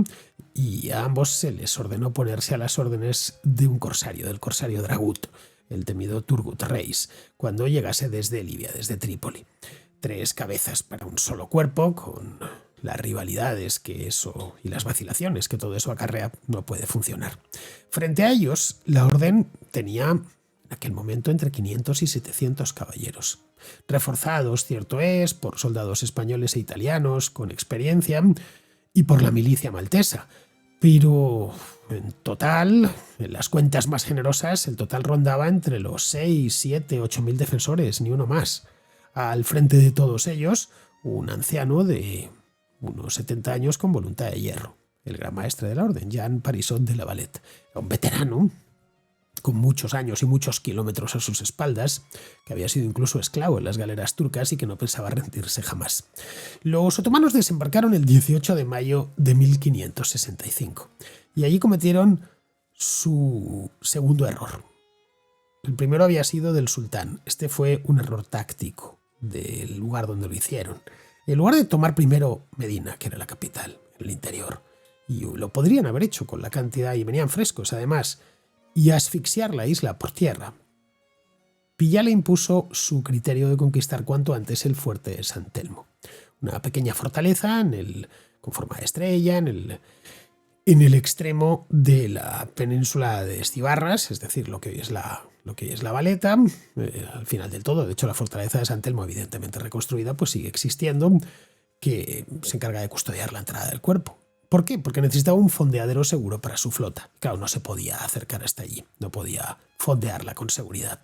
y a ambos se les ordenó ponerse a las órdenes de un corsario, del corsario Dragut, el temido Turgut Reis, cuando llegase desde Libia, desde Trípoli. 3 cabezas para un solo cuerpo, con las rivalidades que eso y las vacilaciones que todo eso acarrea, no puede funcionar. Frente a ellos, la orden tenía en aquel momento entre 500 y 700 caballeros, reforzados, cierto es, por soldados españoles e italianos con experiencia y por la milicia maltesa. Pero en total, en las cuentas más generosas, el total rondaba entre los 6, 7, 8.000 defensores, ni uno más. Al frente de todos ellos, un anciano de unos 70 años con voluntad de hierro, el gran maestre de la orden, Jean Parisot de la Valette. Era un veterano con muchos años y muchos kilómetros a sus espaldas, que había sido incluso esclavo en las galeras turcas y que no pensaba rendirse jamás. Los otomanos desembarcaron el 18 de mayo de 1565 y allí cometieron su segundo error. El primero había sido del sultán. Este fue un error táctico del lugar donde lo hicieron. En lugar de tomar primero Medina, que era la capital, en el interior, y lo podrían haber hecho con la cantidad, y venían frescos además, y asfixiar la isla por tierra, Piyale impuso su criterio de conquistar cuanto antes el fuerte de San Telmo, una pequeña fortaleza con forma de estrella en el extremo de la península de Estibarras, es decir, lo que hoy es la Valeta, al final del todo. De hecho, la fortaleza de San Telmo, evidentemente reconstruida, pues sigue existiendo, que se encarga de custodiar la entrada del cuerpo. ¿Por qué? Porque necesitaba un fondeadero seguro para su flota. Claro, no se podía acercar hasta allí, no podía fondearla con seguridad.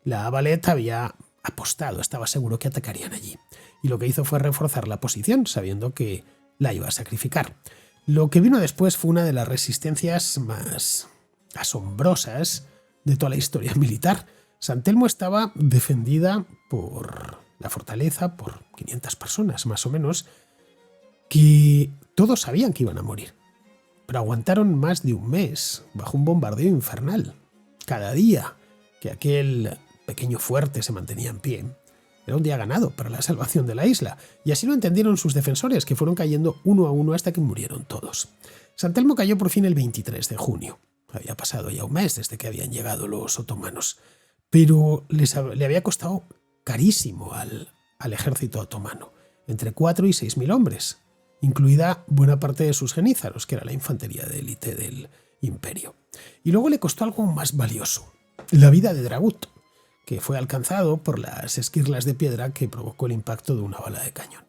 La Valeta había apostado, estaba seguro que atacarían allí. Y lo que hizo fue reforzar la posición, sabiendo que la iba a sacrificar. Lo que vino después fue una de las resistencias más asombrosas de toda la historia militar. San Telmo estaba defendida por la fortaleza por 500 personas, más o menos, que todos sabían que iban a morir, pero aguantaron más de un mes bajo un bombardeo infernal. Cada día que aquel pequeño fuerte se mantenía en pie era un día ganado para la salvación de la isla, y así lo entendieron sus defensores, que fueron cayendo uno a uno hasta que murieron todos. San Telmo cayó por fin el 23 de junio. Había pasado ya un mes desde que habían llegado los otomanos, pero le había costado carísimo al ejército otomano, entre 4 y 6 mil hombres, incluida buena parte de sus genízaros, que era la infantería de élite del imperio. Y luego le costó algo más valioso, la vida de Dragut, que fue alcanzado por las esquirlas de piedra que provocó el impacto de una bala de cañón.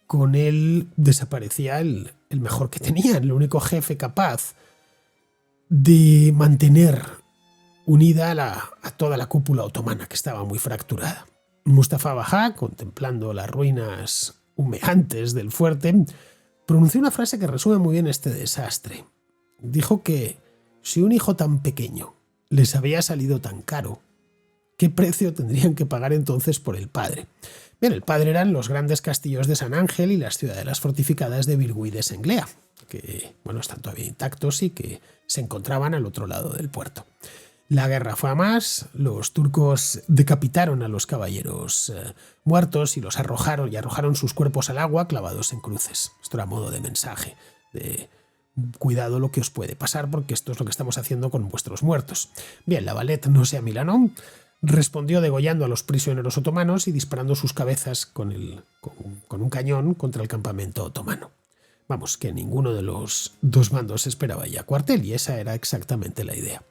Con él desaparecía el mejor que tenían, el único jefe capaz de mantener unida a toda la cúpula otomana, que estaba muy fracturada. Mustafa Bajá, contemplando las ruinas humeantes del fuerte, pronunció una frase que resume muy bien este desastre. Dijo que si un hijo tan pequeño les había salido tan caro, ¿qué precio tendrían que pagar entonces por el padre? Bien, el padre eran los grandes castillos de San Ángel y las ciudadelas fortificadas de Birgu y de Senglea, que están todavía intactos y que se encontraban al otro lado del puerto. La guerra fue a más, los turcos decapitaron a los caballeros muertos y arrojaron sus cuerpos al agua clavados en cruces. Esto era modo de mensaje, de cuidado lo que os puede pasar porque esto es lo que estamos haciendo con vuestros muertos. Bien, la Valette no se amilanó, respondió degollando a los prisioneros otomanos y disparando sus cabezas con un cañón contra el campamento otomano. Vamos, que ninguno de los dos bandos esperaba ya cuartel, y esa era exactamente la idea.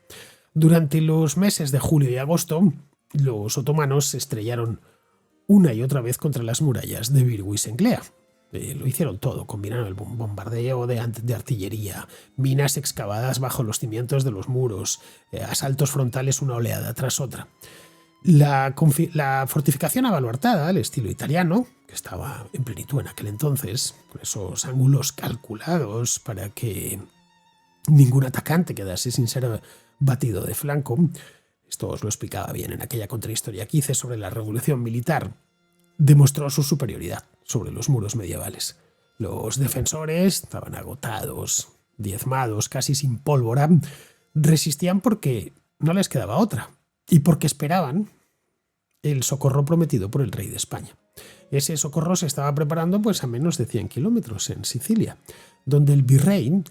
Durante los meses de julio y agosto, los otomanos se estrellaron una y otra vez contra las murallas de Birgu y Senglea. Lo hicieron todo, combinaron el bombardeo de artillería, minas excavadas bajo los cimientos de los muros, asaltos frontales una oleada tras otra. La fortificación abaluartada, al estilo italiano, que estaba en plenitud en aquel entonces, con esos ángulos calculados para que ningún atacante quedase sin ser batido de flanco. Esto os lo explicaba bien en aquella contrahistoria que hice sobre la revolución militar. Demostró su superioridad sobre los muros medievales. Los defensores estaban agotados, diezmados, casi sin pólvora. Resistían porque no les quedaba otra y porque esperaban el socorro prometido por el rey de España. Ese socorro se estaba preparando a menos de 100 kilómetros en Sicilia, donde el virrey,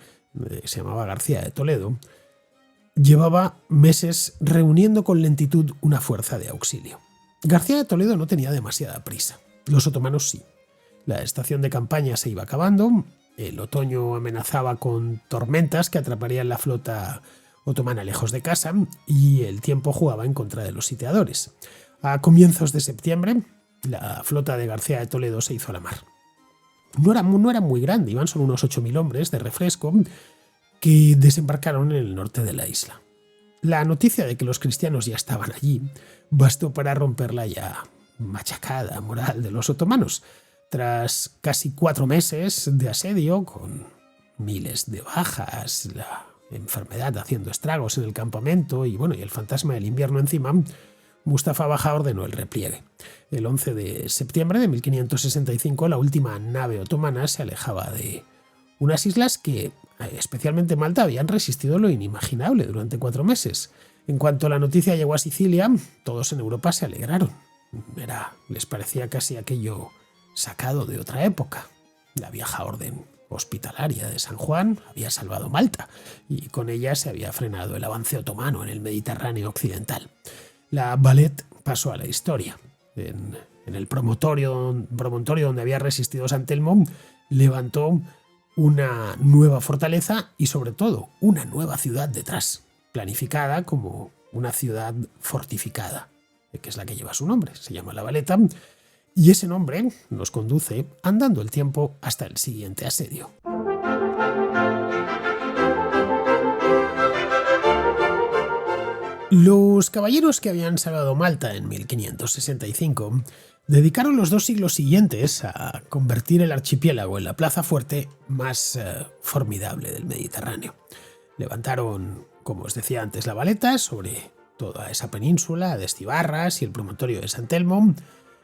se llamaba García de Toledo, llevaba meses reuniendo con lentitud una fuerza de auxilio. García de Toledo no tenía demasiada prisa. Los otomanos sí. La estación de campaña se iba acabando, el otoño amenazaba con tormentas que atraparían la flota otomana lejos de casa y el tiempo jugaba en contra de los sitiadores. A comienzos de septiembre, la flota de García de Toledo se hizo a la mar. No era muy grande, iban solo unos 8.000 hombres de refresco que desembarcaron en el norte de la isla. La noticia de que los cristianos ya estaban allí bastó para romper la ya machacada moral de los otomanos. Tras casi 4 meses de asedio, con miles de bajas, la enfermedad haciendo estragos en el campamento y el fantasma del invierno encima, Mustafa Bajá ordenó el repliegue. El 11 de septiembre de 1565, la última nave otomana se alejaba de unas islas que, especialmente Malta, habían resistido lo inimaginable durante 4 meses. En cuanto la noticia llegó a Sicilia, todos en Europa se alegraron. Les parecía casi aquello sacado de otra época. La vieja orden hospitalaria de San Juan había salvado Malta y con ella se había frenado el avance otomano en el Mediterráneo occidental. La Valette pasó a la historia. En el promontorio donde había resistido San Telmo, levantó una nueva fortaleza y, sobre todo, una nueva ciudad detrás, planificada como una ciudad fortificada, que es la que lleva su nombre, se llama La Valeta, y ese nombre nos conduce, andando el tiempo, hasta el siguiente asedio. Los caballeros que habían salvado Malta en 1565 dedicaron los 2 siglos siguientes a convertir el archipiélago en la plaza fuerte más formidable del Mediterráneo. Levantaron, como os decía antes, La Valeta sobre toda esa península de Estibarras y el promontorio de San Telmo.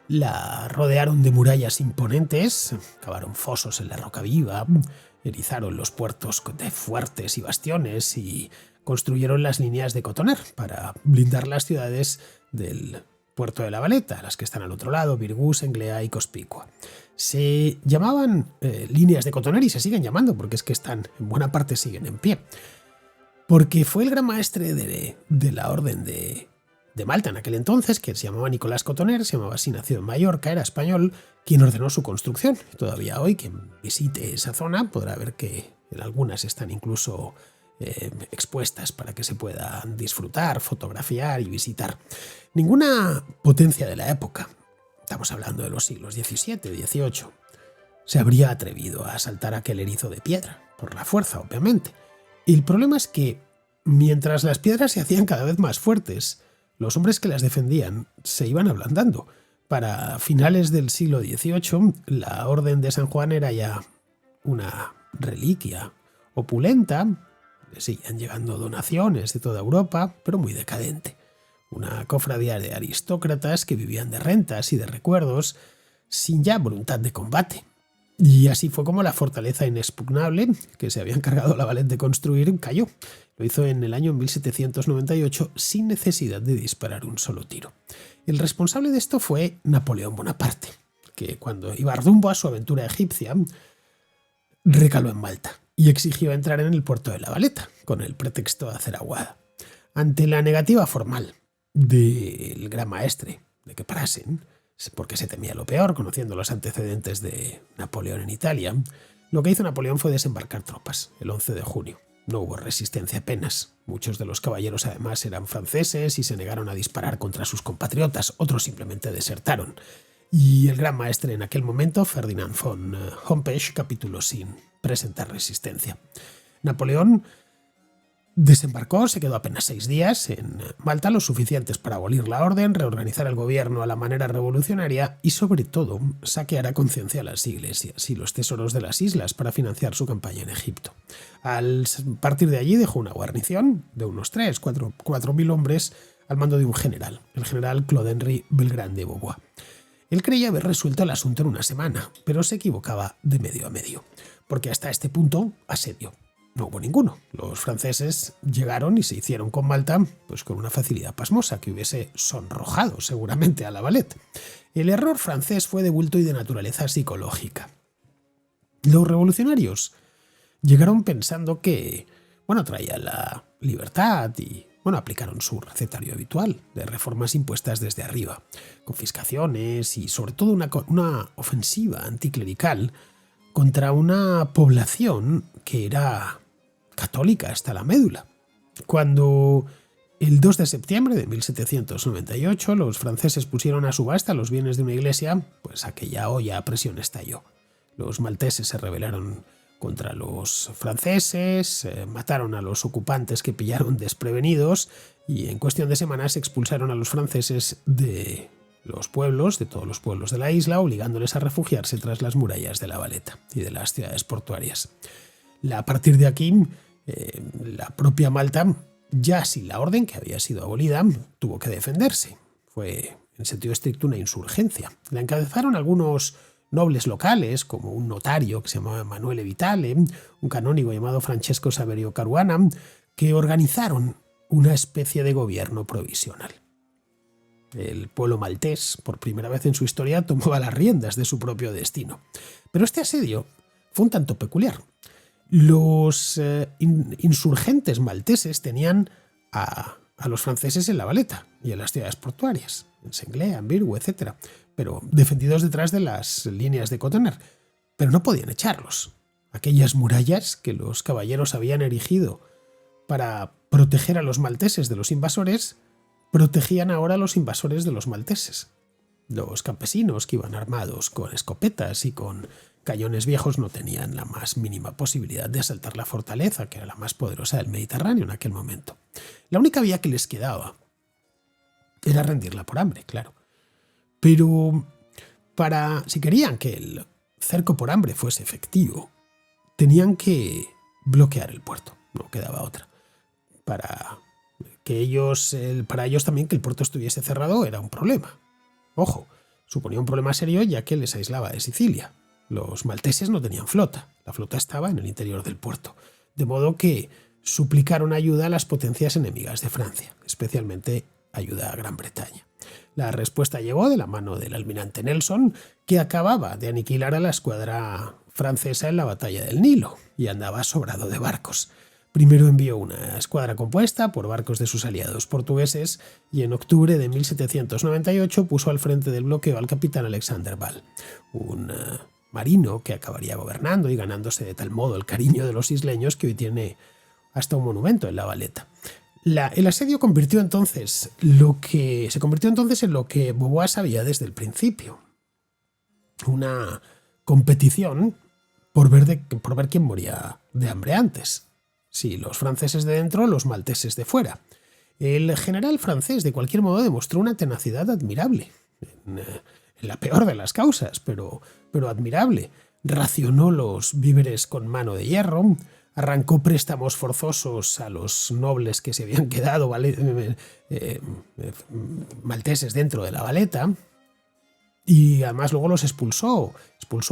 La rodearon de murallas imponentes, cavaron fosos en la roca viva, erizaron los puertos de fuertes y bastiones y construyeron las líneas de Cotoner para blindar las ciudades del puerto de La Valeta, las que están al otro lado, Birgu, Senglea y Cospicua. Se llamaban líneas de Cotoner y se siguen llamando porque es que en buena parte siguen en pie. porque fue el gran maestre de la Orden de Malta en aquel entonces, que se llamaba Nicolás Cotoner, se llamaba así, nació en Mallorca, era español, quien ordenó su construcción. Todavía hoy, quien visite esa zona podrá ver que en algunas están incluso expuestas para que se puedan disfrutar, fotografiar y visitar. Ninguna potencia de la época, estamos hablando de los siglos XVII y XVIII, se habría atrevido a asaltar aquel erizo de piedra, por la fuerza, obviamente. Y el problema es que, mientras las piedras se hacían cada vez más fuertes, los hombres que las defendían se iban ablandando. Para finales del siglo XVIII, la Orden de San Juan era ya una reliquia opulenta, le seguían llegando donaciones de toda Europa, pero muy decadente. Una cofradía de aristócratas que vivían de rentas y de recuerdos, sin ya voluntad de combate. Y así fue como la fortaleza inexpugnable que se había encargado Lavalette de construir cayó. Lo hizo en el año 1798 sin necesidad de disparar un solo tiro. El responsable de esto fue Napoleón Bonaparte, que cuando iba rumbo a su aventura egipcia recaló en Malta y exigió entrar en el puerto de La Valeta con el pretexto de hacer aguada. Ante la negativa formal del gran maestre de que parasen, porque se temía lo peor, conociendo los antecedentes de Napoleón en Italia, lo que hizo Napoleón fue desembarcar tropas el 11 de junio. No hubo resistencia apenas. Muchos de los caballeros además eran franceses y se negaron a disparar contra sus compatriotas, otros simplemente desertaron. Y el gran maestre en aquel momento, Ferdinand von Hompesch, capituló sin presentar resistencia. Napoleón desembarcó, se quedó apenas 6 días en Malta, lo suficientes para abolir la orden, reorganizar el gobierno a la manera revolucionaria y, sobre todo, saquear a conciencia las iglesias y los tesoros de las islas para financiar su campaña en Egipto. Al partir de allí dejó una guarnición de unos 4.000 hombres al mando de un general, el general Claude-Henri Belgrand de Vaubois. Él creía haber resuelto el asunto en una semana, pero se equivocaba de medio a medio, porque hasta este punto, asedio no hubo ninguno. Los franceses llegaron y se hicieron con Malta pues con una facilidad pasmosa que hubiese sonrojado seguramente a Lavalette. El error francés fue de bulto y de naturaleza psicológica. Los revolucionarios llegaron pensando que, traía la libertad y, aplicaron su recetario habitual de reformas impuestas desde arriba, confiscaciones y sobre todo una ofensiva anticlerical contra una población que era católica hasta la médula. Cuando el 2 de septiembre de 1798 los franceses pusieron a subasta los bienes de una iglesia, pues aquella olla a presión estalló. Los malteses se rebelaron contra los franceses, mataron a los ocupantes que pillaron desprevenidos y en cuestión de semanas expulsaron a los franceses de los pueblos, de todos los pueblos de la isla, obligándoles a refugiarse tras las murallas de La Valeta y de las ciudades portuarias. A partir de aquí, la propia Malta, ya sin la orden que había sido abolida, tuvo que defenderse. Fue, en sentido estricto, una insurgencia. La encabezaron algunos nobles locales, como un notario que se llamaba Emanuele Vitale, un canónigo llamado Francesco Saverio Caruana, que organizaron una especie de gobierno provisional. El pueblo maltés, por primera vez en su historia, tomaba las riendas de su propio destino. Pero este asedio fue un tanto peculiar. Los insurgentes malteses tenían a los franceses en La Valeta y en las ciudades portuarias, en Senglea, en Virgo, etc., pero defendidos detrás de las líneas de Cotoner. Pero no podían echarlos. Aquellas murallas que los caballeros habían erigido para proteger a los malteses de los invasores, protegían ahora a los invasores de los malteses. Los campesinos que iban armados con escopetas y con cañones viejos no tenían la más mínima posibilidad de asaltar la fortaleza, que era la más poderosa del Mediterráneo en aquel momento. La única vía que les quedaba era rendirla por hambre, claro. Pero si querían que el cerco por hambre fuese efectivo, tenían que bloquear el puerto, no quedaba otra. Para ellos también que el puerto estuviese cerrado era un problema. Ojo, suponía un problema serio ya que les aislaba de Sicilia. Los malteses no tenían flota, la flota estaba en el interior del puerto, de modo que suplicaron ayuda a las potencias enemigas de Francia, especialmente ayuda a Gran Bretaña. La respuesta llegó de la mano del almirante Nelson, que acababa de aniquilar a la escuadra francesa en la batalla del Nilo y andaba sobrado de barcos. Primero envió una escuadra compuesta por barcos de sus aliados portugueses y en octubre de 1798 puso al frente del bloqueo al capitán Alexander Ball, un marino que acabaría gobernando y ganándose de tal modo el cariño de los isleños que hoy tiene hasta un monumento en La Valeta. El asedio se convirtió entonces en lo que Beauvoir sabía desde el principio. Una competición por ver quién moría de hambre antes. Si los franceses de dentro o los malteses de fuera. El general francés, de cualquier modo, demostró una tenacidad admirable. En la peor de las causas, pero admirable. Racionó los víveres con mano de hierro, arrancó préstamos forzosos a los nobles que se habían quedado malteses dentro de La Valeta, y además luego los expulsó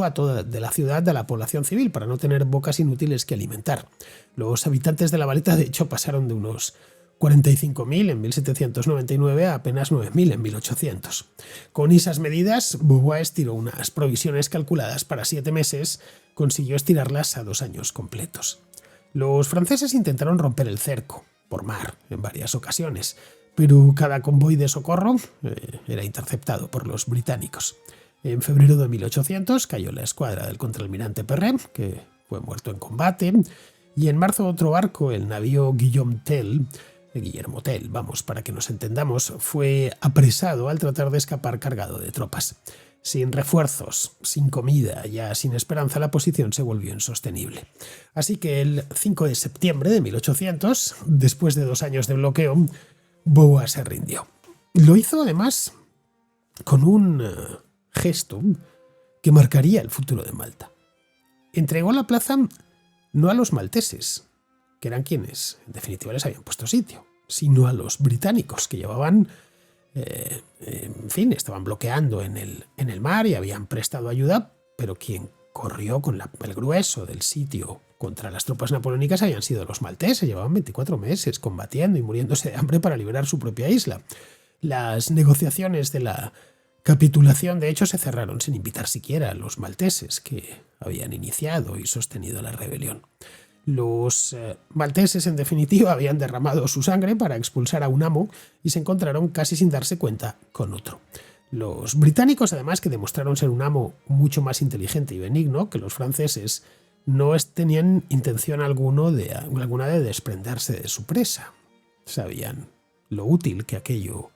a toda de la ciudad a la población civil para no tener bocas inútiles que alimentar. Los habitantes de La Valeta, de hecho, pasaron de unos 45.000 en 1799 a apenas 9.000 en 1800. Con esas medidas, Beauvoir estiró unas provisiones calculadas para 7 meses, consiguió estirarlas a 2 años completos. Los franceses intentaron romper el cerco, por mar, en varias ocasiones, pero cada convoy de socorro era interceptado por los británicos. En febrero de 1800 cayó la escuadra del contraalmirante Perret, que fue muerto en combate, y en marzo otro barco, el navío Guillermo Tell, para que nos entendamos, fue apresado al tratar de escapar cargado de tropas. Sin refuerzos, sin comida, ya sin esperanza, la posición se volvió insostenible. Así que el 5 de septiembre de 1800, después de 2 años de bloqueo, Beauvoir se rindió. Lo hizo además con un gesto que marcaría el futuro de Malta. Entregó la plaza no a los malteses, que eran quienes en definitiva les habían puesto sitio, sino a los británicos, que llevaban estaban bloqueando en el mar y habían prestado ayuda, pero quien corrió con el grueso del sitio contra las tropas napoleónicas habían sido los malteses. Llevaban 24 meses combatiendo y muriéndose de hambre para liberar su propia isla. Las negociaciones de la capitulación, de hecho, se cerraron sin invitar siquiera a los malteses que habían iniciado y sostenido la rebelión. Los malteses, en definitiva, habían derramado su sangre para expulsar a un amo y se encontraron casi sin darse cuenta con otro. Los británicos, además, que demostraron ser un amo mucho más inteligente y benigno que los franceses, no tenían intención alguna de desprenderse de su presa. Sabían lo útil que aquello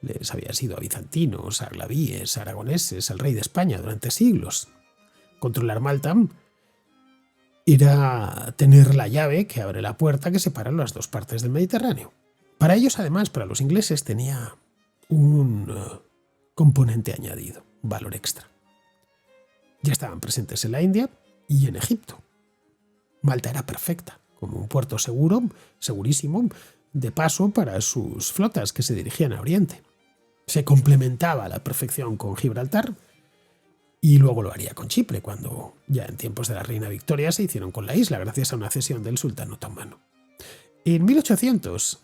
les había sido a bizantinos, a glavíes, a aragoneses, al rey de España durante siglos. Controlar Malta era tener la llave que abre la puerta que separa las dos partes del Mediterráneo. Para ellos, además, para los ingleses, tenía un componente añadido, valor extra. Ya estaban presentes en la India y en Egipto. Malta era perfecta, como un puerto seguro, segurísimo, de paso para sus flotas que se dirigían a Oriente. Se complementaba a la perfección con Gibraltar, y luego lo haría con Chipre, cuando ya en tiempos de la reina Victoria se hicieron con la isla gracias a una cesión del sultán otomano. En 1800,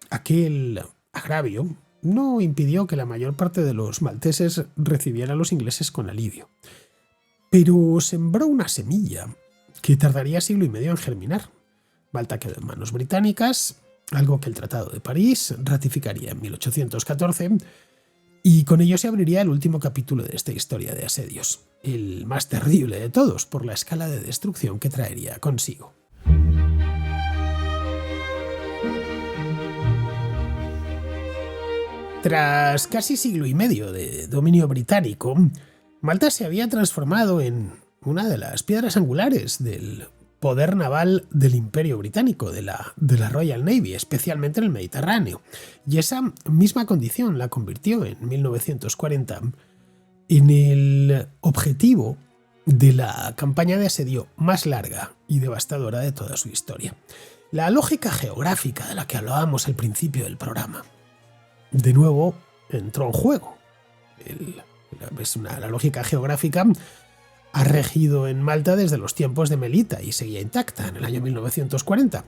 aquel agravio no impidió que la mayor parte de los malteses recibiera a los ingleses con alivio, pero sembró una semilla que tardaría siglo y medio en germinar. Malta quedó en manos británicas, algo que el Tratado de París ratificaría en 1814, y con ello se abriría el último capítulo de esta historia de asedios, el más terrible de todos por la escala de destrucción que traería consigo. Tras casi siglo y medio de dominio británico, Malta se había transformado en una de las piedras angulares del poder naval del Imperio Británico, de la Royal Navy, especialmente en el Mediterráneo. Y esa misma condición la convirtió en 1940 en el objetivo de la campaña de asedio más larga y devastadora de toda su historia. La lógica geográfica de la que hablábamos al principio del programa, de nuevo, entró en juego. La lógica geográfica ha regido en Malta desde los tiempos de Melita y seguía intacta en el año 1940.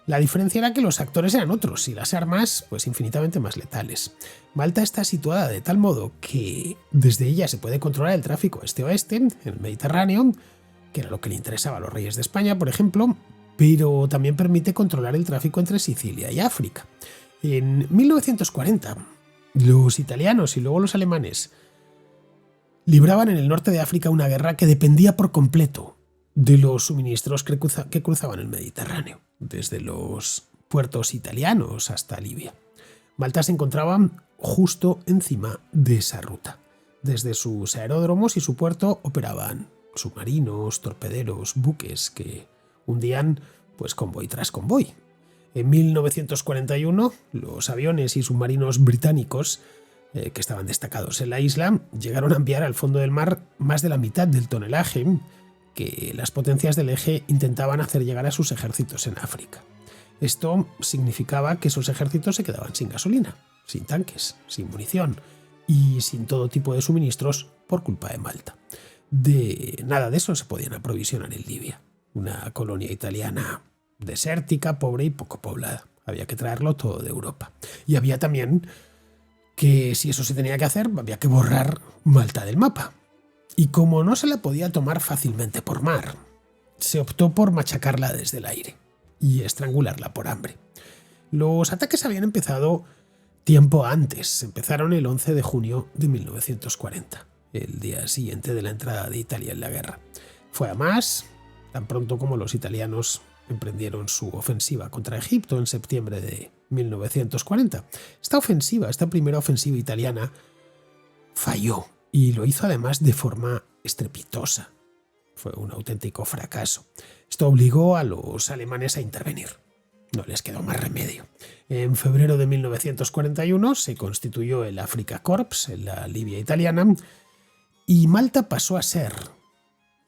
La diferencia era que los actores eran otros y las armas, pues, infinitamente más letales. Malta está situada de tal modo que desde ella se puede controlar el tráfico este-oeste en el Mediterráneo, que era lo que le interesaba a los reyes de España, por ejemplo, pero también permite controlar el tráfico entre Sicilia y África. En 1940, los italianos y luego los alemanes libraban en el norte de África una guerra que dependía por completo de los suministros que cruzaban el Mediterráneo, desde los puertos italianos hasta Libia. Malta se encontraba justo encima de esa ruta. Desde sus aeródromos y su puerto operaban submarinos, torpederos, buques que hundían pues convoy tras convoy. En 1941, los aviones y submarinos británicos que estaban destacados en la isla llegaron a enviar al fondo del mar más de la mitad del tonelaje que las potencias del eje intentaban hacer llegar a sus ejércitos en África. Esto significaba que esos ejércitos se quedaban sin gasolina, sin tanques, sin munición y sin todo tipo de suministros por culpa de Malta. De nada de eso se podían aprovisionar en Libia, una colonia italiana desértica, pobre y poco poblada. Había que traerlo todo de Europa. Y había también que, si eso se tenía que hacer, había que borrar Malta del mapa. Y como no se la podía tomar fácilmente por mar, se optó por machacarla desde el aire y estrangularla por hambre. Los ataques habían empezado tiempo antes. Empezaron el 11 de junio de 1940, el día siguiente de la entrada de Italia en la guerra. Fue a más, tan pronto como los italianos emprendieron su ofensiva contra Egipto en septiembre de 1940. Esta primera ofensiva italiana falló y lo hizo además de forma estrepitosa. Fue un auténtico fracaso. Esto obligó a los alemanes a intervenir. No les quedó más remedio. En febrero de 1941 se constituyó el Afrika Korps en la Libia italiana y Malta pasó a ser,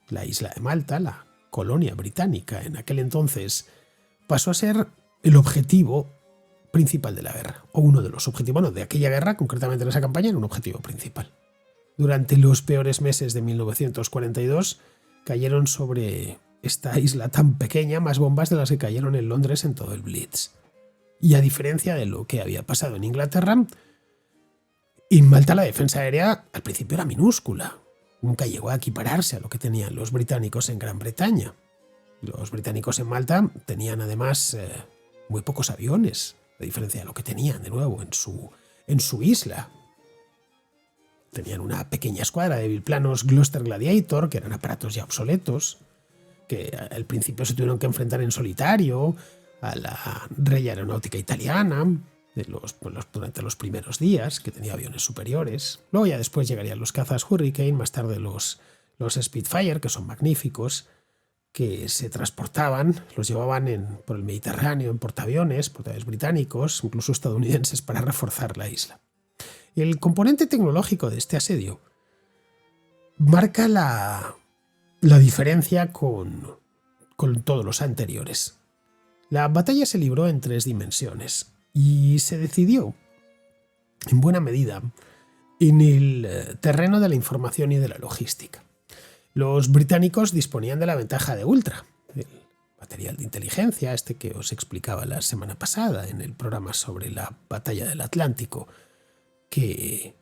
la isla de Malta, la colonia británica en aquel entonces, pasó a ser el objetivo principal de la guerra, o uno de los objetivos, bueno, de aquella guerra, concretamente en esa campaña, era un objetivo principal. Durante los peores meses de 1942 cayeron sobre esta isla tan pequeña más bombas de las que cayeron en Londres en todo el Blitz. Y a diferencia de lo que había pasado en Inglaterra, en Malta la defensa aérea al principio era minúscula. Nunca llegó a equipararse a lo que tenían los británicos en Gran Bretaña. Los británicos en Malta tenían además muy pocos aviones, a diferencia de lo que tenían de nuevo en su isla. Tenían una pequeña escuadra de biplanos Gloster Gladiator, que eran aparatos ya obsoletos, que al principio se tuvieron que enfrentar en solitario a la Regia Aeronáutica Italiana durante los primeros días, que tenía aviones superiores. Luego ya después llegarían los cazas Hurricane, más tarde los Spitfire, que son magníficos, que se transportaban, los llevaban por el Mediterráneo en portaaviones británicos, incluso estadounidenses, para reforzar la isla. El componente tecnológico de este asedio marca la diferencia con todos los anteriores. La batalla se libró en 3 dimensiones y se decidió, en buena medida, en el terreno de la información y de la logística. Los británicos disponían de la ventaja de Ultra, el material de inteligencia que os explicaba la semana pasada en el programa sobre la batalla del Atlántico, que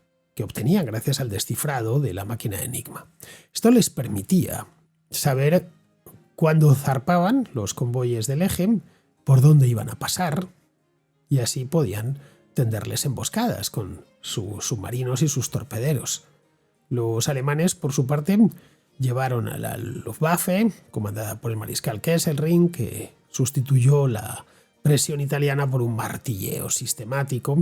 obtenían gracias al descifrado de la máquina Enigma. Esto les permitía saber cuándo zarpaban los convoyes del eje, por dónde iban a pasar, y así podían tenderles emboscadas con sus submarinos y sus torpederos. Los alemanes, por su parte, llevaron a la Luftwaffe, comandada por el mariscal Kesselring, que sustituyó la presión italiana por un martilleo sistemático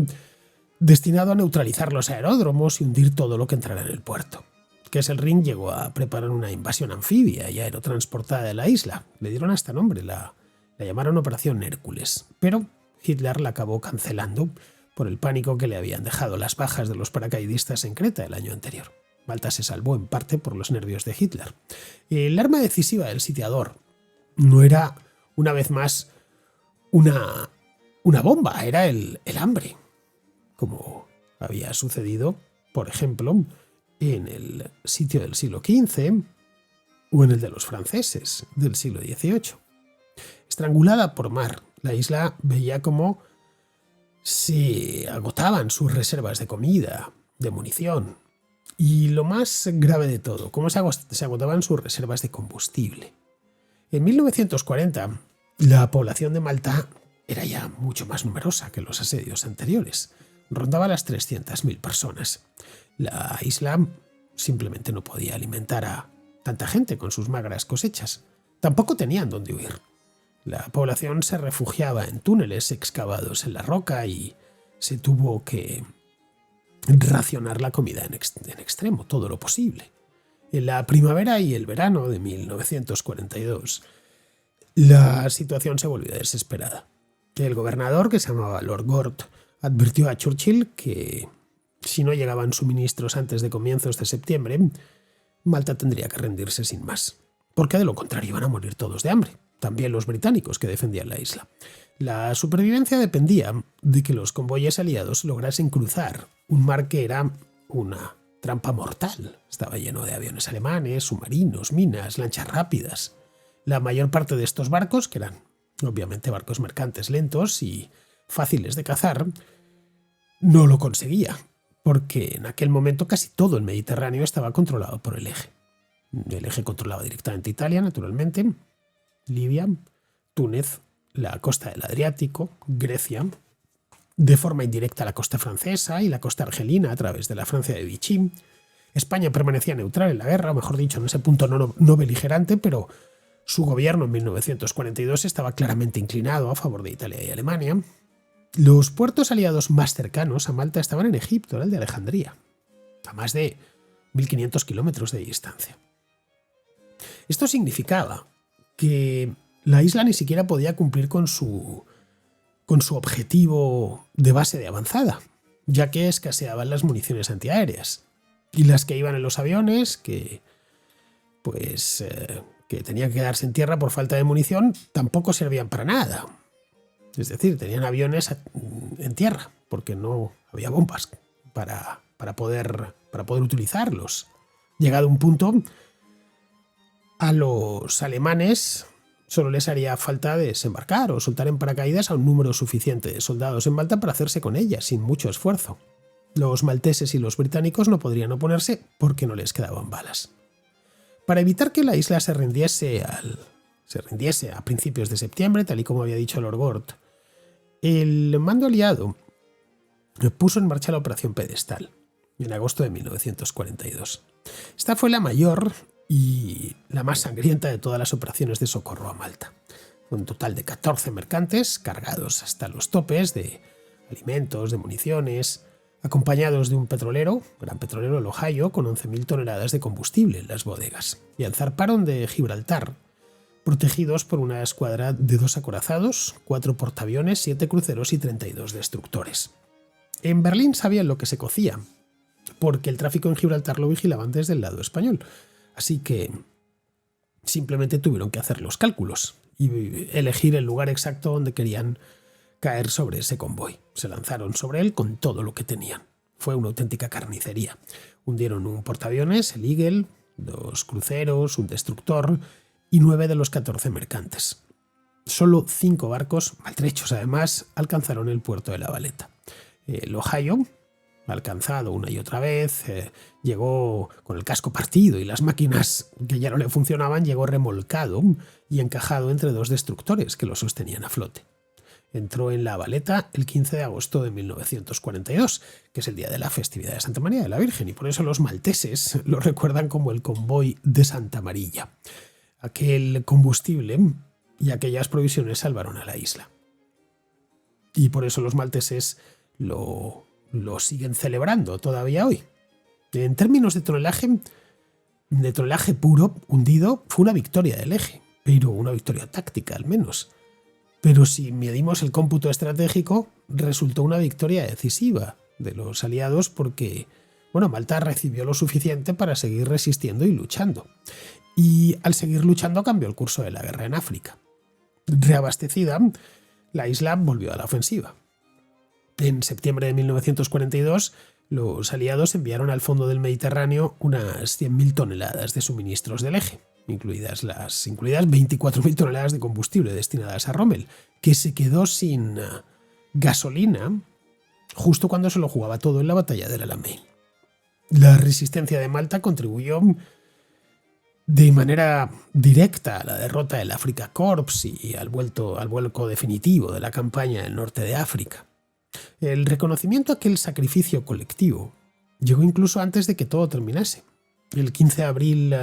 destinado a neutralizar los aeródromos y hundir todo lo que entrara en el puerto. Kesselring llegó a preparar una invasión anfibia y aerotransportada de la isla. Le dieron hasta nombre, la llamaron Operación Hércules, pero Hitler la acabó cancelando por el pánico que le habían dejado las bajas de los paracaidistas en Creta el año anterior. Malta se salvó en parte por los nervios de Hitler. El arma decisiva del sitiador no era, una vez más, una bomba, era el hambre, como había sucedido, por ejemplo, en el sitio del siglo XV o en el de los franceses del siglo XVIII. Estrangulada por mar, la isla veía cómo se agotaban sus reservas de comida, de munición, y lo más grave de todo, cómo se agotaban sus reservas de combustible. En 1940, La población de Malta era ya mucho más numerosa que los asedios anteriores. Rondaba las 300.000 personas. La isla simplemente no podía alimentar a tanta gente con sus magras cosechas. Tampoco tenían dónde huir. La población se refugiaba en túneles excavados en la roca y se tuvo que racionar la comida en extremo, todo lo posible. En la primavera y el verano de 1942, la situación se volvió desesperada. El gobernador, que se llamaba Lord Gort, advirtió a Churchill que si no llegaban suministros antes de comienzos de septiembre, Malta tendría que rendirse sin más, porque de lo contrario iban a morir todos de hambre, también los británicos que defendían la isla. La supervivencia dependía de que los convoyes aliados lograsen cruzar un mar que era una trampa mortal. Estaba lleno de aviones alemanes, submarinos, minas, lanchas rápidas. La mayor parte de estos barcos, que eran obviamente barcos mercantes lentos y fáciles de cazar, no lo conseguía, porque en aquel momento casi todo el Mediterráneo estaba controlado por el Eje. El Eje controlaba directamente Italia, naturalmente, Libia, Túnez, la costa del Adriático, Grecia, de forma indirecta la costa francesa y la costa argelina a través de la Francia de Vichy. España permanecía neutral en la guerra, o mejor dicho, en ese punto no beligerante, pero su gobierno en 1942 estaba claramente inclinado a favor de Italia y Alemania. Los puertos aliados más cercanos a Malta estaban en Egipto, el de Alejandría, a más de 1.500 kilómetros de distancia. Esto significaba que la isla ni siquiera podía cumplir con su objetivo de base de avanzada, ya que escaseaban las municiones antiaéreas. Y las que iban en los aviones, que tenían que quedarse en tierra por falta de munición, tampoco servían para nada. Es decir, tenían aviones en tierra, porque no había bombas para poder utilizarlos. Llegado un punto, a los alemanes solo les haría falta desembarcar o soltar en paracaídas a un número suficiente de soldados en Malta para hacerse con ella, sin mucho esfuerzo. Los malteses y los británicos no podrían oponerse porque no les quedaban balas. Para evitar que la isla se rindiese a principios de septiembre, tal y como había dicho Lord Gort, el mando aliado puso en marcha la Operación Pedestal en agosto de 1942. Esta fue la mayor y la más sangrienta de todas las operaciones de socorro a Malta. Un total de 14 mercantes cargados hasta los topes de alimentos, de municiones, acompañados de un petrolero, gran petrolero, el Ohio, con 11.000 toneladas de combustible en las bodegas, y zarparon de Gibraltar, protegidos por una escuadra de 2 acorazados, 4 portaaviones, 7 cruceros y 32 destructores. En Berlín sabían lo que se cocía, porque el tráfico en Gibraltar lo vigilaban desde el lado español, así que simplemente tuvieron que hacer los cálculos y elegir el lugar exacto donde querían caer sobre ese convoy. Se lanzaron sobre él con todo lo que tenían. Fue una auténtica carnicería. Hundieron un portaaviones, el Eagle, 2 cruceros, un destructor y 9 de los 14 mercantes. Solo 5 barcos, maltrechos además, alcanzaron el puerto de La Valeta. El Ohio, alcanzado una y otra vez, llegó con el casco partido y las máquinas que ya no le funcionaban, llegó remolcado y encajado entre 2 destructores que lo sostenían a flote. Entró en La Valeta el 15 de agosto de 1942, que es el día de la festividad de Santa María de la Virgen, y por eso los malteses lo recuerdan como el convoy de Santa María. Aquel combustible y aquellas provisiones salvaron a la isla. Y por eso los malteses lo siguen celebrando todavía hoy. En términos de tonelaje puro, hundido, fue una victoria del Eje, pero una victoria táctica al menos. Pero si medimos el cómputo estratégico, resultó una victoria decisiva de los aliados porque, Malta recibió lo suficiente para seguir resistiendo y luchando. Y al seguir luchando cambió el curso de la guerra en África. Reabastecida, la isla volvió a la ofensiva. En septiembre de 1942, los aliados enviaron al fondo del Mediterráneo unas 100.000 toneladas de suministros del Eje, incluidas 24.000 toneladas de combustible destinadas a Rommel, que se quedó sin gasolina justo cuando se lo jugaba todo en la batalla del Alamein. La resistencia de Malta contribuyó de manera directa a la derrota del Afrika Korps y al vuelco definitivo de la campaña del norte de África. El reconocimiento a aquel sacrificio colectivo llegó incluso antes de que todo terminase. El 15 de abril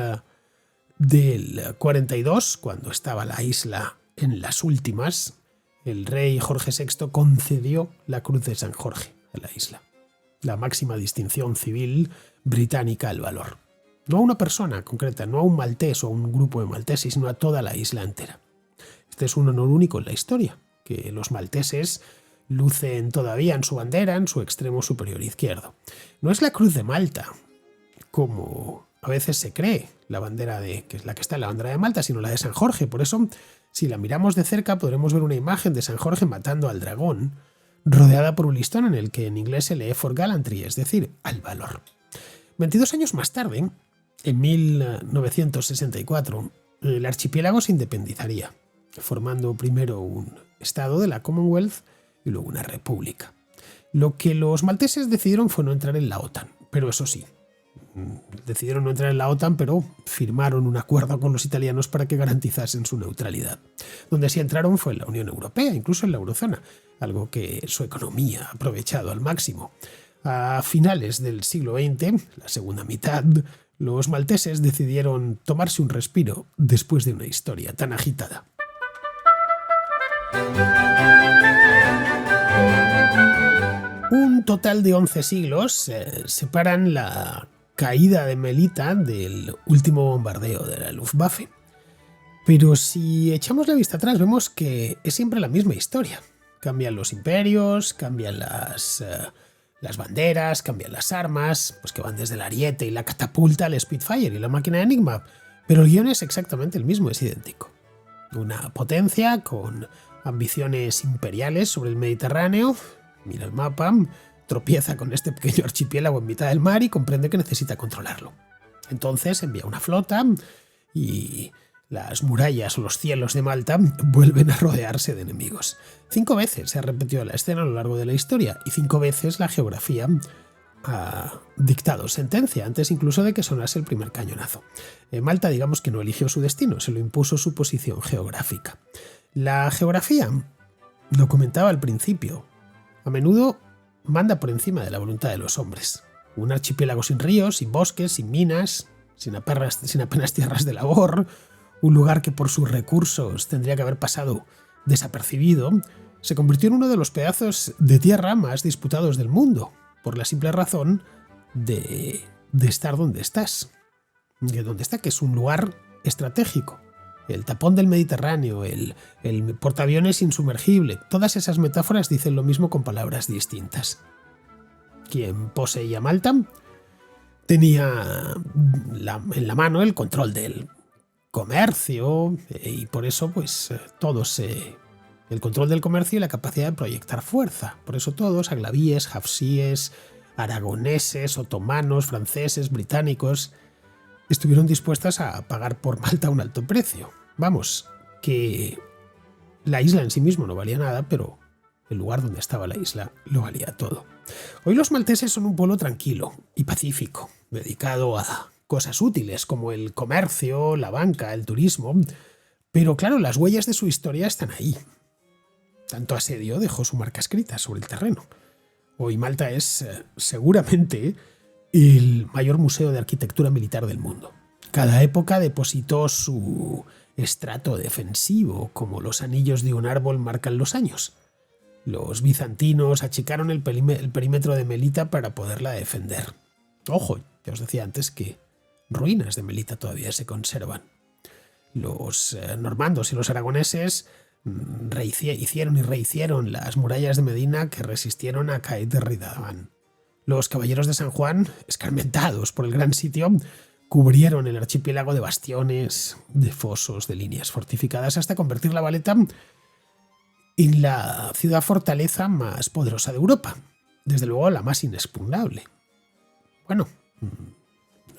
del 42, cuando estaba la isla en las últimas, el rey Jorge VI concedió la Cruz de San Jorge a la isla, la máxima distinción civil británica al valor. No a una persona concreta, no a un maltés o a un grupo de malteses, sino a toda la isla entera. Este es un honor único en la historia, que los malteses lucen todavía en su bandera, en su extremo superior izquierdo. No es la Cruz de Malta, como a veces se cree, la bandera que es la que está en la bandera de Malta, sino la de San Jorge. Por eso, si la miramos de cerca, podremos ver una imagen de San Jorge matando al dragón, rodeada por un listón en el que en inglés se lee for gallantry, es decir, al valor. 22 años más tarde, en 1964, el archipiélago se independizaría, formando primero un estado de la Commonwealth y luego una república. Lo que los malteses decidieron fue no entrar en la OTAN, pero eso sí, decidieron no entrar en la OTAN, pero firmaron un acuerdo con los italianos para que garantizasen su neutralidad. Donde sí entraron fue en la Unión Europea, incluso en la eurozona, algo que su economía ha aprovechado al máximo. A finales del siglo XX, la segunda mitad, los malteses decidieron tomarse un respiro después de una historia tan agitada. Un total de 11 siglos separan la caída de Melita del último bombardeo de la Luftwaffe. Pero si echamos la vista atrás, vemos que es siempre la misma historia. Cambian los imperios, cambian las banderas, cambian las armas, pues que van desde el ariete y la catapulta al Spitfire y la máquina de Enigma. Pero el guión es exactamente el mismo, es idéntico. Una potencia con ambiciones imperiales sobre el Mediterráneo, mira el mapa, tropieza con este pequeño archipiélago en mitad del mar y comprende que necesita controlarlo. Entonces envía una flota y las murallas o los cielos de Malta vuelven a rodearse de enemigos. 5 veces se ha repetido la escena a lo largo de la historia y 5 veces la geografía ha dictado sentencia, antes incluso de que sonase el primer cañonazo. Malta, digamos que no eligió su destino, se lo impuso su posición geográfica. La geografía, lo comentaba al principio, a menudo manda por encima de la voluntad de los hombres. Un archipiélago sin ríos, sin bosques, sin minas, sin apenas tierras de labor, un lugar que por sus recursos tendría que haber pasado desapercibido, se convirtió en uno de los pedazos de tierra más disputados del mundo, por la simple razón de estar donde estás. Donde está, que es un lugar estratégico. El tapón del Mediterráneo, el portaaviones insumergible, todas esas metáforas dicen lo mismo con palabras distintas. Quien poseía Malta tenía en la mano el control del comercio y por eso pues el control del comercio y la capacidad de proyectar fuerza. Por eso todos, aglavíes, hafsíes, aragoneses, otomanos, franceses, británicos, estuvieron dispuestas a pagar por Malta un alto precio. Vamos, que la isla en sí mismo no valía nada, pero el lugar donde estaba la isla lo valía todo. Hoy los malteses son un pueblo tranquilo y pacífico, dedicado a cosas útiles como el comercio, la banca, el turismo, pero claro, las huellas de su historia están ahí. Tanto asedio dejó su marca escrita sobre el terreno. Hoy Malta es seguramente el mayor museo de arquitectura militar del mundo. Cada época depositó su estrato defensivo, como los anillos de un árbol marcan los años. Los bizantinos achicaron el perímetro de Melita para poderla defender. Ojo, ya os decía antes que ruinas de Melita todavía se conservan. Los normandos y los aragoneses hicieron y rehicieron las murallas de Medina que resistieron a Caid de Ridavan. Los caballeros de San Juan, escarmentados por el gran sitio, cubrieron el archipiélago de bastiones, de fosos, de líneas fortificadas, hasta convertir La Valeta en la ciudad fortaleza más poderosa de Europa. Desde luego la más inexpugnable. Bueno,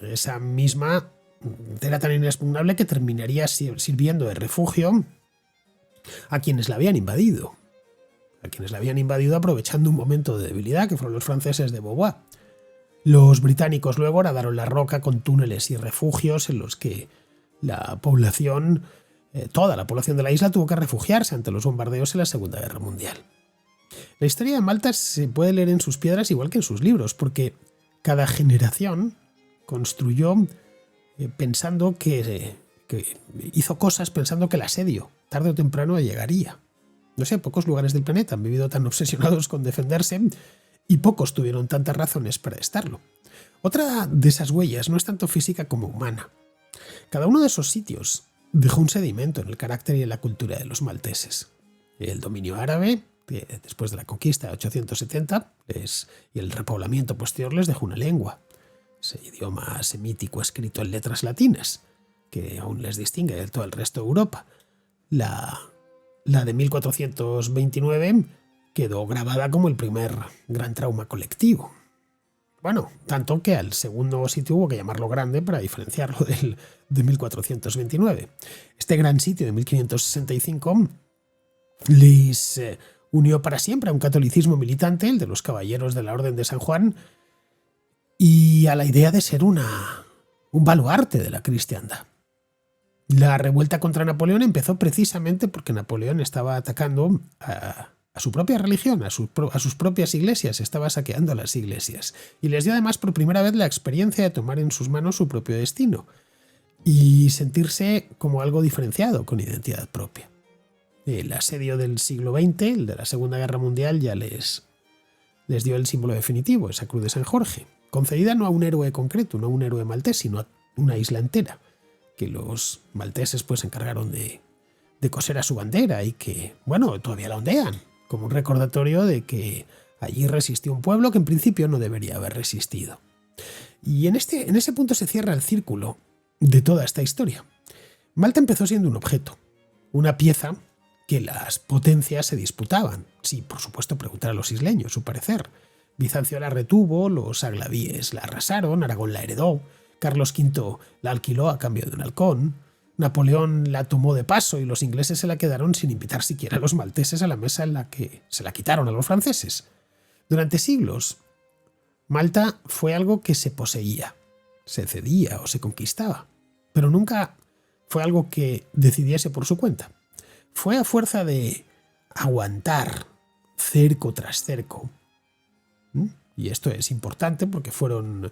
esa misma era tan inexpugnable que terminaría sirviendo de refugio a quienes la habían invadido. Aprovechando un momento de debilidad, que fueron los franceses de Beauvoir. Los británicos luego horadaron la roca con túneles y refugios en los que La población, toda la población de la isla tuvo que refugiarse ante los bombardeos en la Segunda Guerra Mundial. La historia de Malta se puede leer en sus piedras igual que en sus libros, porque cada generación construyó pensando que hizo cosas pensando que el asedio tarde o temprano llegaría. No sé, pocos lugares del planeta han vivido tan obsesionados con defenderse y pocos tuvieron tantas razones para estarlo. Otra de esas huellas no es tanto física como humana. Cada uno de esos sitios dejó un sedimento en el carácter y en la cultura de los malteses. El dominio árabe, después de la conquista de 870, y el repoblamiento posterior les dejó una lengua, ese idioma semítico escrito en letras latinas, que aún les distingue de todo el resto de Europa. La de 1429 quedó grabada como el primer gran trauma colectivo. Bueno, tanto que al segundo sitio hubo que llamarlo grande para diferenciarlo del de 1429. Este gran sitio de 1565 les unió para siempre a un catolicismo militante, el de los caballeros de la Orden de San Juan, y a la idea de ser un baluarte de la cristiandad. La revuelta contra Napoleón empezó precisamente porque Napoleón estaba atacando a su propia religión, a sus propias iglesias, estaba saqueando las iglesias. Y les dio además por primera vez la experiencia de tomar en sus manos su propio destino y sentirse como algo diferenciado, con identidad propia. El asedio del siglo XX, el de la Segunda Guerra Mundial, ya les dio el símbolo definitivo, esa cruz de San Jorge, concedida no a un héroe concreto, no a un héroe maltés, sino a una isla entera, que los malteses pues se encargaron de coser a su bandera y que, bueno, todavía la ondean, como un recordatorio de que allí resistió un pueblo que en principio no debería haber resistido. Y en ese punto se cierra el círculo de toda esta historia. Malta empezó siendo un objeto, una pieza que las potencias se disputaban. Sí, por supuesto, preguntar a los isleños su parecer. Bizancio la retuvo, los aglavíes la arrasaron, Aragón la heredó, Carlos V la alquiló a cambio de un halcón, Napoleón la tomó de paso y los ingleses se la quedaron sin invitar siquiera a los malteses a la mesa en la que se la quitaron a los franceses. Durante siglos, Malta fue algo que se poseía, se cedía o se conquistaba, pero nunca fue algo que decidiese por su cuenta. Fue a fuerza de aguantar cerco tras cerco. Y esto es importante porque fueron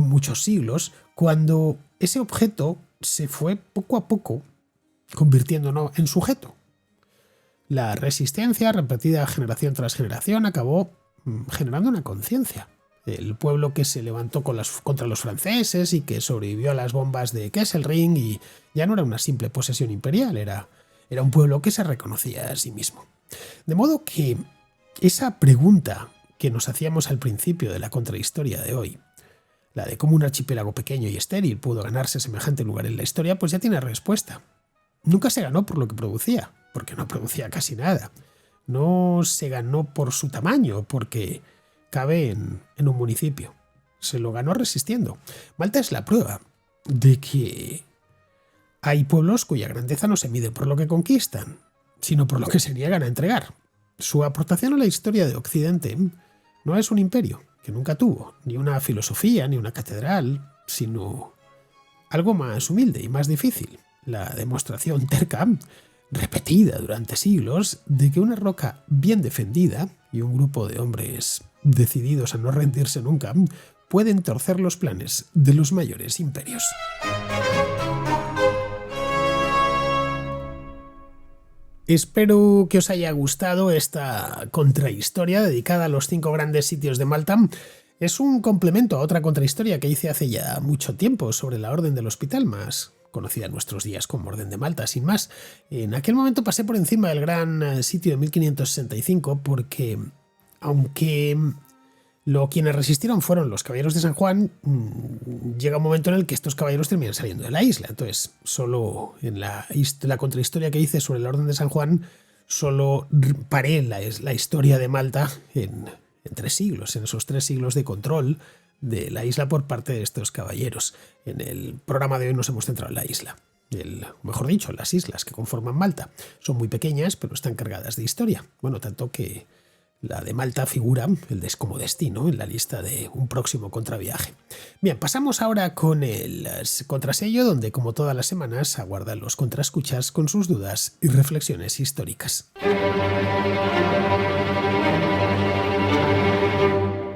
muchos siglos cuando ese objeto se fue poco a poco convirtiendo en sujeto. La resistencia, repetida generación tras generación, acabó generando una conciencia. El pueblo que se levantó contra los franceses y que sobrevivió a las bombas de Kesselring y ya no era una simple posesión imperial, era un pueblo que se reconocía a sí mismo. De modo que esa pregunta que nos hacíamos al principio de la contrahistoria de hoy, la de cómo un archipiélago pequeño y estéril pudo ganarse semejante lugar en la historia, pues ya tiene respuesta. Nunca se ganó por lo que producía, porque no producía casi nada. No se ganó por su tamaño, porque cabe en un municipio. Se lo ganó resistiendo. Malta es la prueba de que hay pueblos cuya grandeza no se mide por lo que conquistan, sino por lo que se niegan a entregar. Su aportación a la historia de Occidente no es un imperio, que nunca tuvo, ni una filosofía, ni una catedral, sino algo más humilde y más difícil, la demostración terca, repetida durante siglos, de que una roca bien defendida y un grupo de hombres decididos a no rendirse nunca pueden torcer los planes de los mayores imperios. Espero que os haya gustado esta contrahistoria dedicada a los 5 grandes sitios de Malta. Es un complemento a otra contrahistoria que hice hace ya mucho tiempo sobre la Orden del Hospital, más conocida en nuestros días como Orden de Malta, sin más. En aquel momento pasé por encima del gran sitio de 1565 porque, aunque quienes resistieron fueron los caballeros de San Juan, llega un momento en el que estos caballeros terminan saliendo de la isla. Entonces, solo en la contrahistoria que hice sobre la Orden de San Juan, solo paré la historia de Malta en 3 siglos, en esos 3 siglos de control de la isla por parte de estos caballeros. En el programa de hoy nos hemos centrado en la isla. Mejor dicho, las islas que conforman Malta. Son muy pequeñas, pero están cargadas de historia. Bueno, tanto que La de Malta figura como destino en la lista de un próximo contraviaje. Bien, pasamos ahora con el contrasello, donde como todas las semanas aguardan los contraescuchas con sus dudas y reflexiones históricas.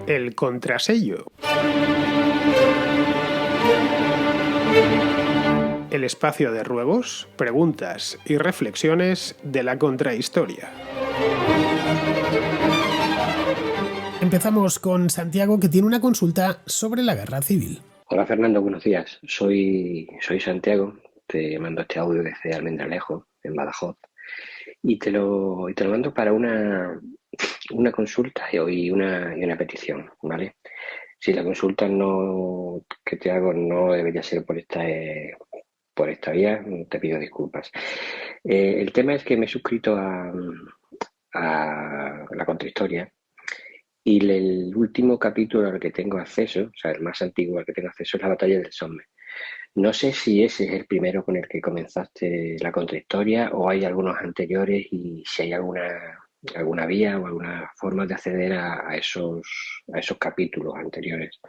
El contrasello. El espacio de ruegos, preguntas y reflexiones de la contrahistoria. Empezamos con Santiago, que tiene una consulta sobre la guerra civil. Hola Fernando, buenos días. Soy Santiago, te mando este audio desde Almendralejo, en Badajoz, y te lo mando para una consulta y una petición, ¿vale? Si la consulta que te hago no debería ser por esta vía, te pido disculpas. El tema es que me he suscrito a la contrahistoria. Y el último capítulo al que tengo acceso, o sea, el más antiguo al que tengo acceso, es la batalla del Somme. No sé si ese es el primero con el que comenzaste la contrahistoria o hay algunos anteriores y si hay alguna vía o alguna forma de acceder a esos capítulos anteriores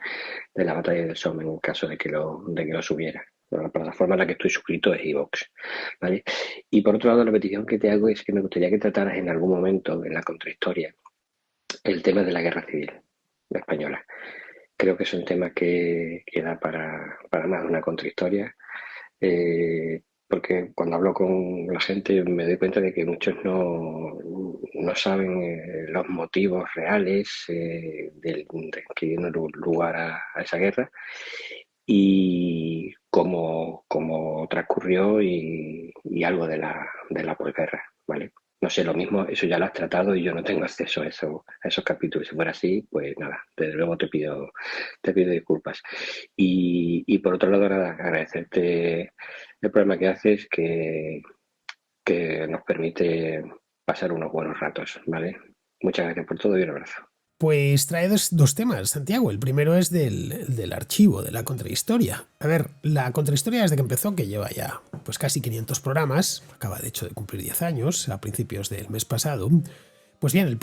de la batalla del Somme en el caso de que lo subiera. La plataforma en la que estoy suscrito es iVoox, ¿vale? Y por otro lado, la petición que te hago es que me gustaría que trataras en algún momento en la contrahistoria el tema de la guerra civil española. Creo que es un tema que da para más de una contrahistoria, porque cuando hablo con la gente me doy cuenta de que muchos no saben los motivos reales que dieron lugar a esa guerra y cómo transcurrió y algo de la posguerra, ¿vale? No sé, lo mismo, eso ya lo has tratado y yo no tengo acceso a esos capítulos. Si fuera así, pues nada, desde luego te pido disculpas. Y por otro lado, nada, agradecerte el programa que haces, que nos permite pasar unos buenos ratos, ¿vale? Muchas gracias por todo y un abrazo. Pues trae dos temas, Santiago. El primero es del archivo, de la contrahistoria. A ver, la contrahistoria desde que empezó, que lleva ya pues casi 500 programas, acaba de hecho de cumplir 10 años, a principios del mes pasado. Pues bien, el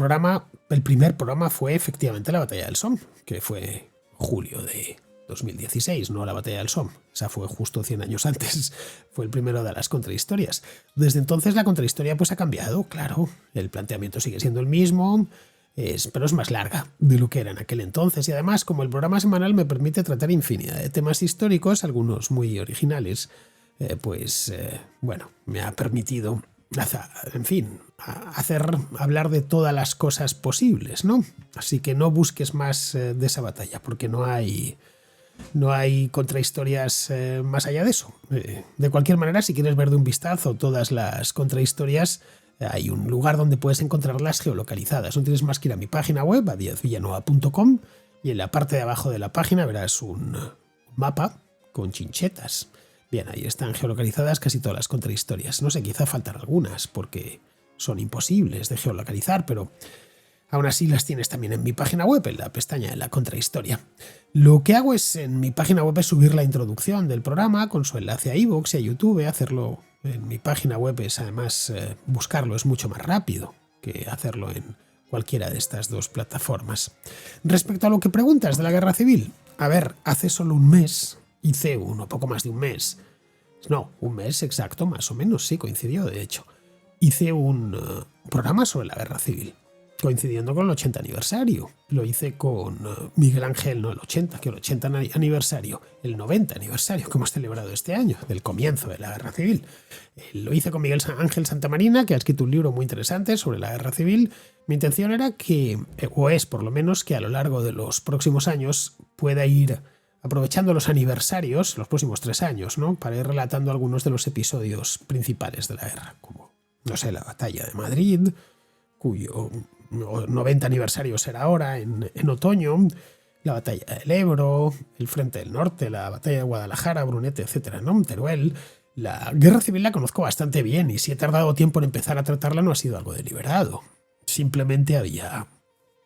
primer programa fue efectivamente la batalla del Somme, que fue julio de 2016, no la batalla del Somme. Esa fue justo 100 años antes, fue el primero de las contrahistorias. Desde entonces la contrahistoria pues ha cambiado, claro, el planteamiento sigue siendo el mismo, pero es más larga de lo que era en aquel entonces y además como el programa semanal me permite tratar infinidad de temas históricos, algunos muy originales, bueno, me ha permitido, en fin, hablar de todas las cosas posibles, ¿no? Así que no busques más de esa batalla porque no hay contrahistorias más allá de eso. De cualquier manera, si quieres ver de un vistazo todas las contrahistorias, hay un lugar donde puedes encontrarlas geolocalizadas. No tienes más que ir a mi página web, a diezvillanueva.com, y en la parte de abajo de la página verás un mapa con chinchetas. Bien, ahí están geolocalizadas casi todas las contrahistorias. No sé, quizá faltan algunas porque son imposibles de geolocalizar, pero aún así las tienes también en mi página web, en la pestaña de la contrahistoria. Lo que hago es en mi página web es subir la introducción del programa con su enlace a iVoox y a YouTube. Hacerlo en mi página web es además buscarlo es mucho más rápido que hacerlo en cualquiera de estas dos plataformas. Respecto a lo que preguntas de la guerra civil, a ver, hace solo un mes hice poco más de un mes. No, un mes exacto, más o menos, sí, coincidió de hecho. Hice un programa sobre la guerra civil, coincidiendo con el 80 aniversario. Lo hice con Miguel Ángel, no el 80, que el 80 aniversario, el 90 aniversario que hemos celebrado este año, del comienzo de la guerra civil. Lo hice con Miguel Ángel Santamarina, que ha escrito un libro muy interesante sobre la guerra civil. Mi intención era que, o es por lo menos, que a lo largo de los próximos años pueda ir aprovechando los aniversarios, los próximos 3 años, ¿no?, para ir relatando algunos de los episodios principales de la guerra, como, no sé, la batalla de Madrid, cuyo 90 aniversario será ahora en otoño, la batalla del Ebro, el Frente del Norte, la batalla de Guadalajara, Brunete, etcétera, ¿no?, Teruel. La guerra civil la conozco bastante bien y si he tardado tiempo en empezar a tratarla no ha sido algo deliberado. Simplemente había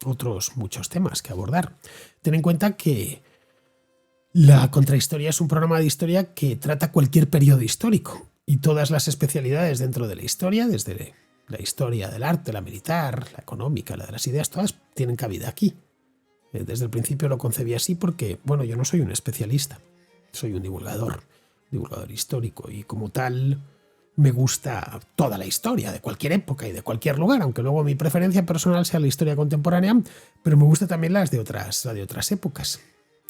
otros muchos temas que abordar. Ten en cuenta que la contrahistoria es un programa de historia que trata cualquier periodo histórico y todas las especialidades dentro de la historia, desde La historia del arte, la militar, la económica, la de las ideas, todas tienen cabida aquí. Desde el principio lo concebí así porque, bueno, yo no soy un especialista, soy un divulgador histórico, y como tal me gusta toda la historia de cualquier época y de cualquier lugar, aunque luego mi preferencia personal sea la historia contemporánea, pero me gusta también la de otras épocas.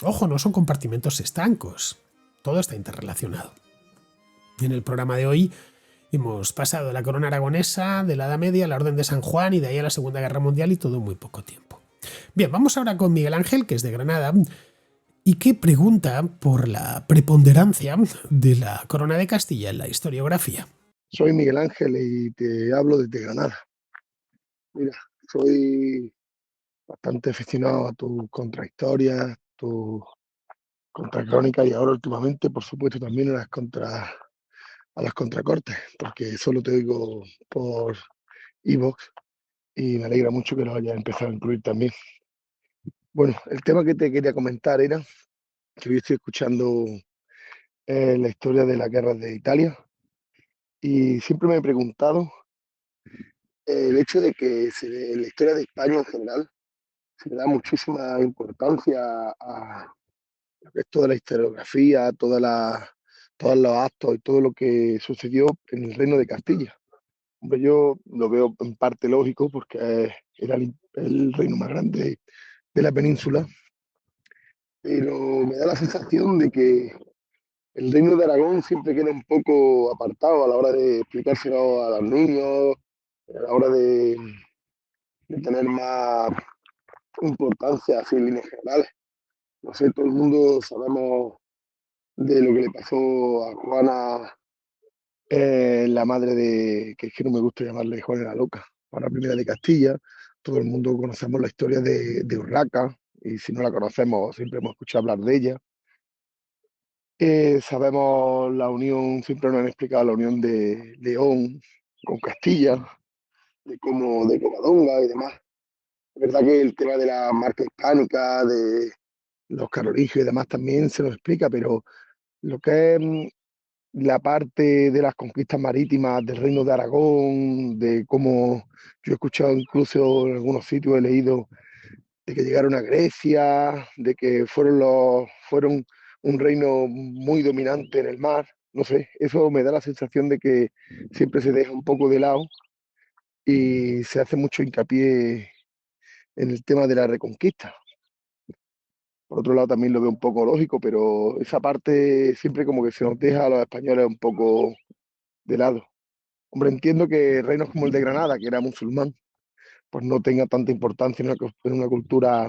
Ojo, no son compartimentos estancos, todo está interrelacionado. En el programa de hoy hemos pasado de la corona aragonesa, de la Edad Media, a la Orden de San Juan y de ahí a la Segunda Guerra Mundial, y todo en muy poco tiempo. Bien, vamos ahora con Miguel Ángel, que es de Granada, y que pregunta por la preponderancia de la corona de Castilla en la historiografía. Soy Miguel Ángel y te hablo desde Granada. Mira, soy bastante aficionado a tus contrahistorias, tus contracrónicas y ahora últimamente, por supuesto, también a las contracortes, porque solo te oigo por iVoox y me alegra mucho que lo hayas empezado a incluir también. Bueno, el tema que te quería comentar era que hoy estoy escuchando la historia de las guerras de Italia y siempre me he preguntado el hecho de que en la historia de España en general se le da muchísima importancia a lo que es toda la historiografía, todos los actos y todo lo que sucedió en el Reino de Castilla. Hombre, yo lo veo en parte lógico porque era el reino más grande de la península, pero me da la sensación de que el reino de Aragón siempre queda un poco apartado a la hora de explicárselo a los niños, a la hora de tener más importancia así en líneas generales. No sé, todo el mundo sabemos de lo que le pasó a Juana, la madre que es que no me gusta llamarle Juana la Loca, Juana I de Castilla. Todo el mundo conocemos la historia de Urraca, y si no la conocemos, siempre hemos escuchado hablar de ella. Sabemos la unión, siempre nos han explicado la unión de León con Castilla, de Covadonga y demás. Es verdad que el tema de la marca hispánica, de los carolingios y demás también se nos explica, pero lo que es la parte de las conquistas marítimas del Reino de Aragón, de cómo yo he escuchado incluso en algunos sitios, he leído de que llegaron a Grecia, de que fueron un reino muy dominante en el mar. No sé, eso me da la sensación de que siempre se deja un poco de lado y se hace mucho hincapié en el tema de la reconquista. Por otro lado, también lo veo un poco lógico, pero esa parte siempre como que se nos deja a los españoles un poco de lado. Hombre, entiendo que reinos como el de Granada, que era musulmán, pues no tenga tanta importancia en una cultura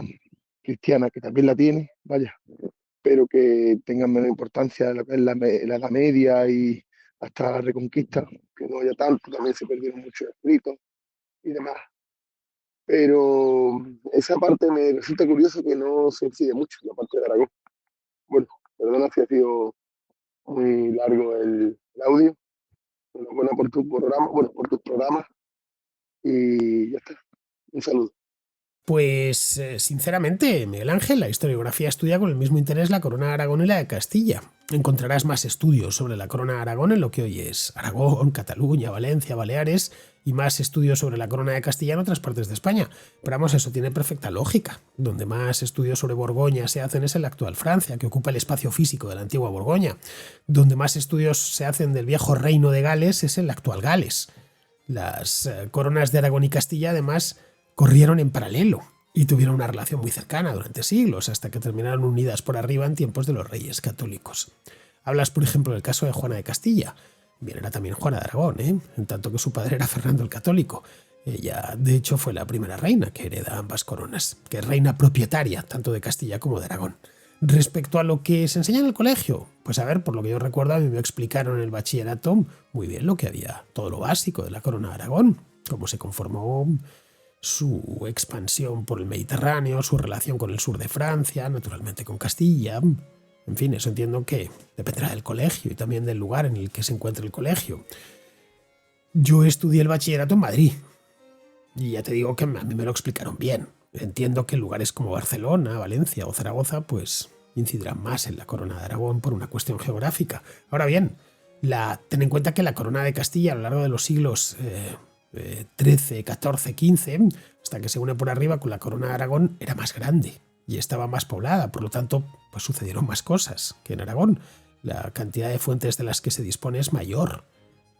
cristiana, que también la tiene, vaya, pero que tengan menos importancia en lo que es la Edad Media y hasta la Reconquista, que no haya tanto, también se perdieron muchos escritos y demás. Pero esa parte me resulta curioso que no se incide mucho, la parte de Aragón. Bueno, perdona si ha sido muy largo el audio. Enhorabuena por tu programa, bueno, por tus programas y ya está. Un saludo. Pues sinceramente, Miguel Ángel, la historiografía estudia con el mismo interés la corona de Aragón y la de Castilla. Encontrarás más estudios sobre la corona de Aragón en lo que hoy es Aragón, Cataluña, Valencia, Baleares, y más estudios sobre la corona de Castilla en otras partes de España. Pero vamos, eso tiene perfecta lógica. Donde más estudios sobre Borgoña se hacen es en la actual Francia, que ocupa el espacio físico de la antigua Borgoña. Donde más estudios se hacen del viejo reino de Gales es en la actual Gales. Las coronas de Aragón y Castilla, además, corrieron en paralelo y tuvieron una relación muy cercana durante siglos, hasta que terminaron unidas por arriba en tiempos de los reyes católicos. Hablas, por ejemplo, del caso de Juana de Castilla. Bien, era también Juana de Aragón, en tanto que su padre era Fernando el Católico. Ella, de hecho, fue la primera reina que hereda ambas coronas, que es reina propietaria tanto de Castilla como de Aragón. Respecto a lo que se enseña en el colegio, pues a ver, por lo que yo recuerdo, a mí me explicaron en el bachillerato muy bien lo que había, todo lo básico de la corona de Aragón, cómo se conformó, su expansión por el Mediterráneo, su relación con el sur de Francia, naturalmente con Castilla. En fin, eso entiendo que dependerá del colegio y también del lugar en el que se encuentre el colegio. Yo estudié el bachillerato en Madrid y ya te digo que a mí me lo explicaron bien. Entiendo que lugares como Barcelona, Valencia o Zaragoza pues incidirán más en la corona de Aragón por una cuestión geográfica. Ahora bien, ten en cuenta que la corona de Castilla a lo largo de los siglos XIII, XIV, XV, hasta que se une por arriba con la corona de Aragón, era más grande y estaba más poblada, por lo tanto, pues sucedieron más cosas que en Aragón. La cantidad de fuentes de las que se dispone es mayor.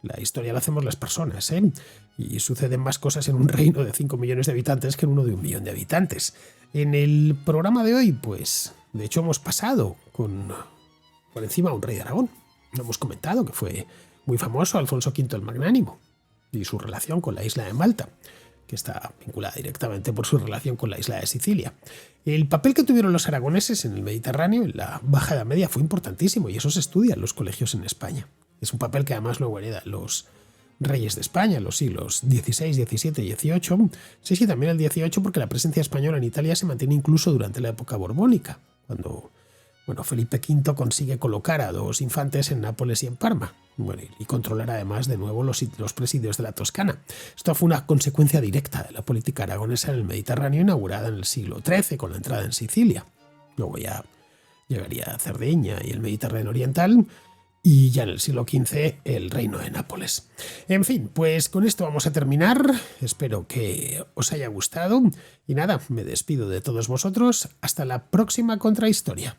La historia la hacemos las personas, ¿eh? Y suceden más cosas en un reino de 5 millones de habitantes que en uno de 1 millón de habitantes. En el programa de hoy, pues, de hecho hemos pasado por encima a un rey de Aragón. Lo hemos comentado, que fue muy famoso, Alfonso V el Magnánimo, y su relación con la isla de Malta, que está vinculada directamente por su relación con la isla de Sicilia. El papel que tuvieron los aragoneses en el Mediterráneo en la Baja Edad Media fue importantísimo y eso se estudia en los colegios en España. Es un papel que además luego heredan los reyes de España en los siglos XVI, XVII y XVIII. Sí, también el XVIII, porque la presencia española en Italia se mantiene incluso durante la época borbónica, cuando Felipe V consigue colocar a 2 infantes en Nápoles y en Parma, y controlar además de nuevo los presidios de la Toscana. Esto fue una consecuencia directa de la política aragonesa en el Mediterráneo, inaugurada en el siglo XIII con la entrada en Sicilia. Luego ya llegaría Cerdeña y el Mediterráneo oriental, y ya en el siglo XV el reino de Nápoles. En fin, pues con esto vamos a terminar. Espero que os haya gustado y nada, me despido de todos vosotros. Hasta la próxima contrahistoria.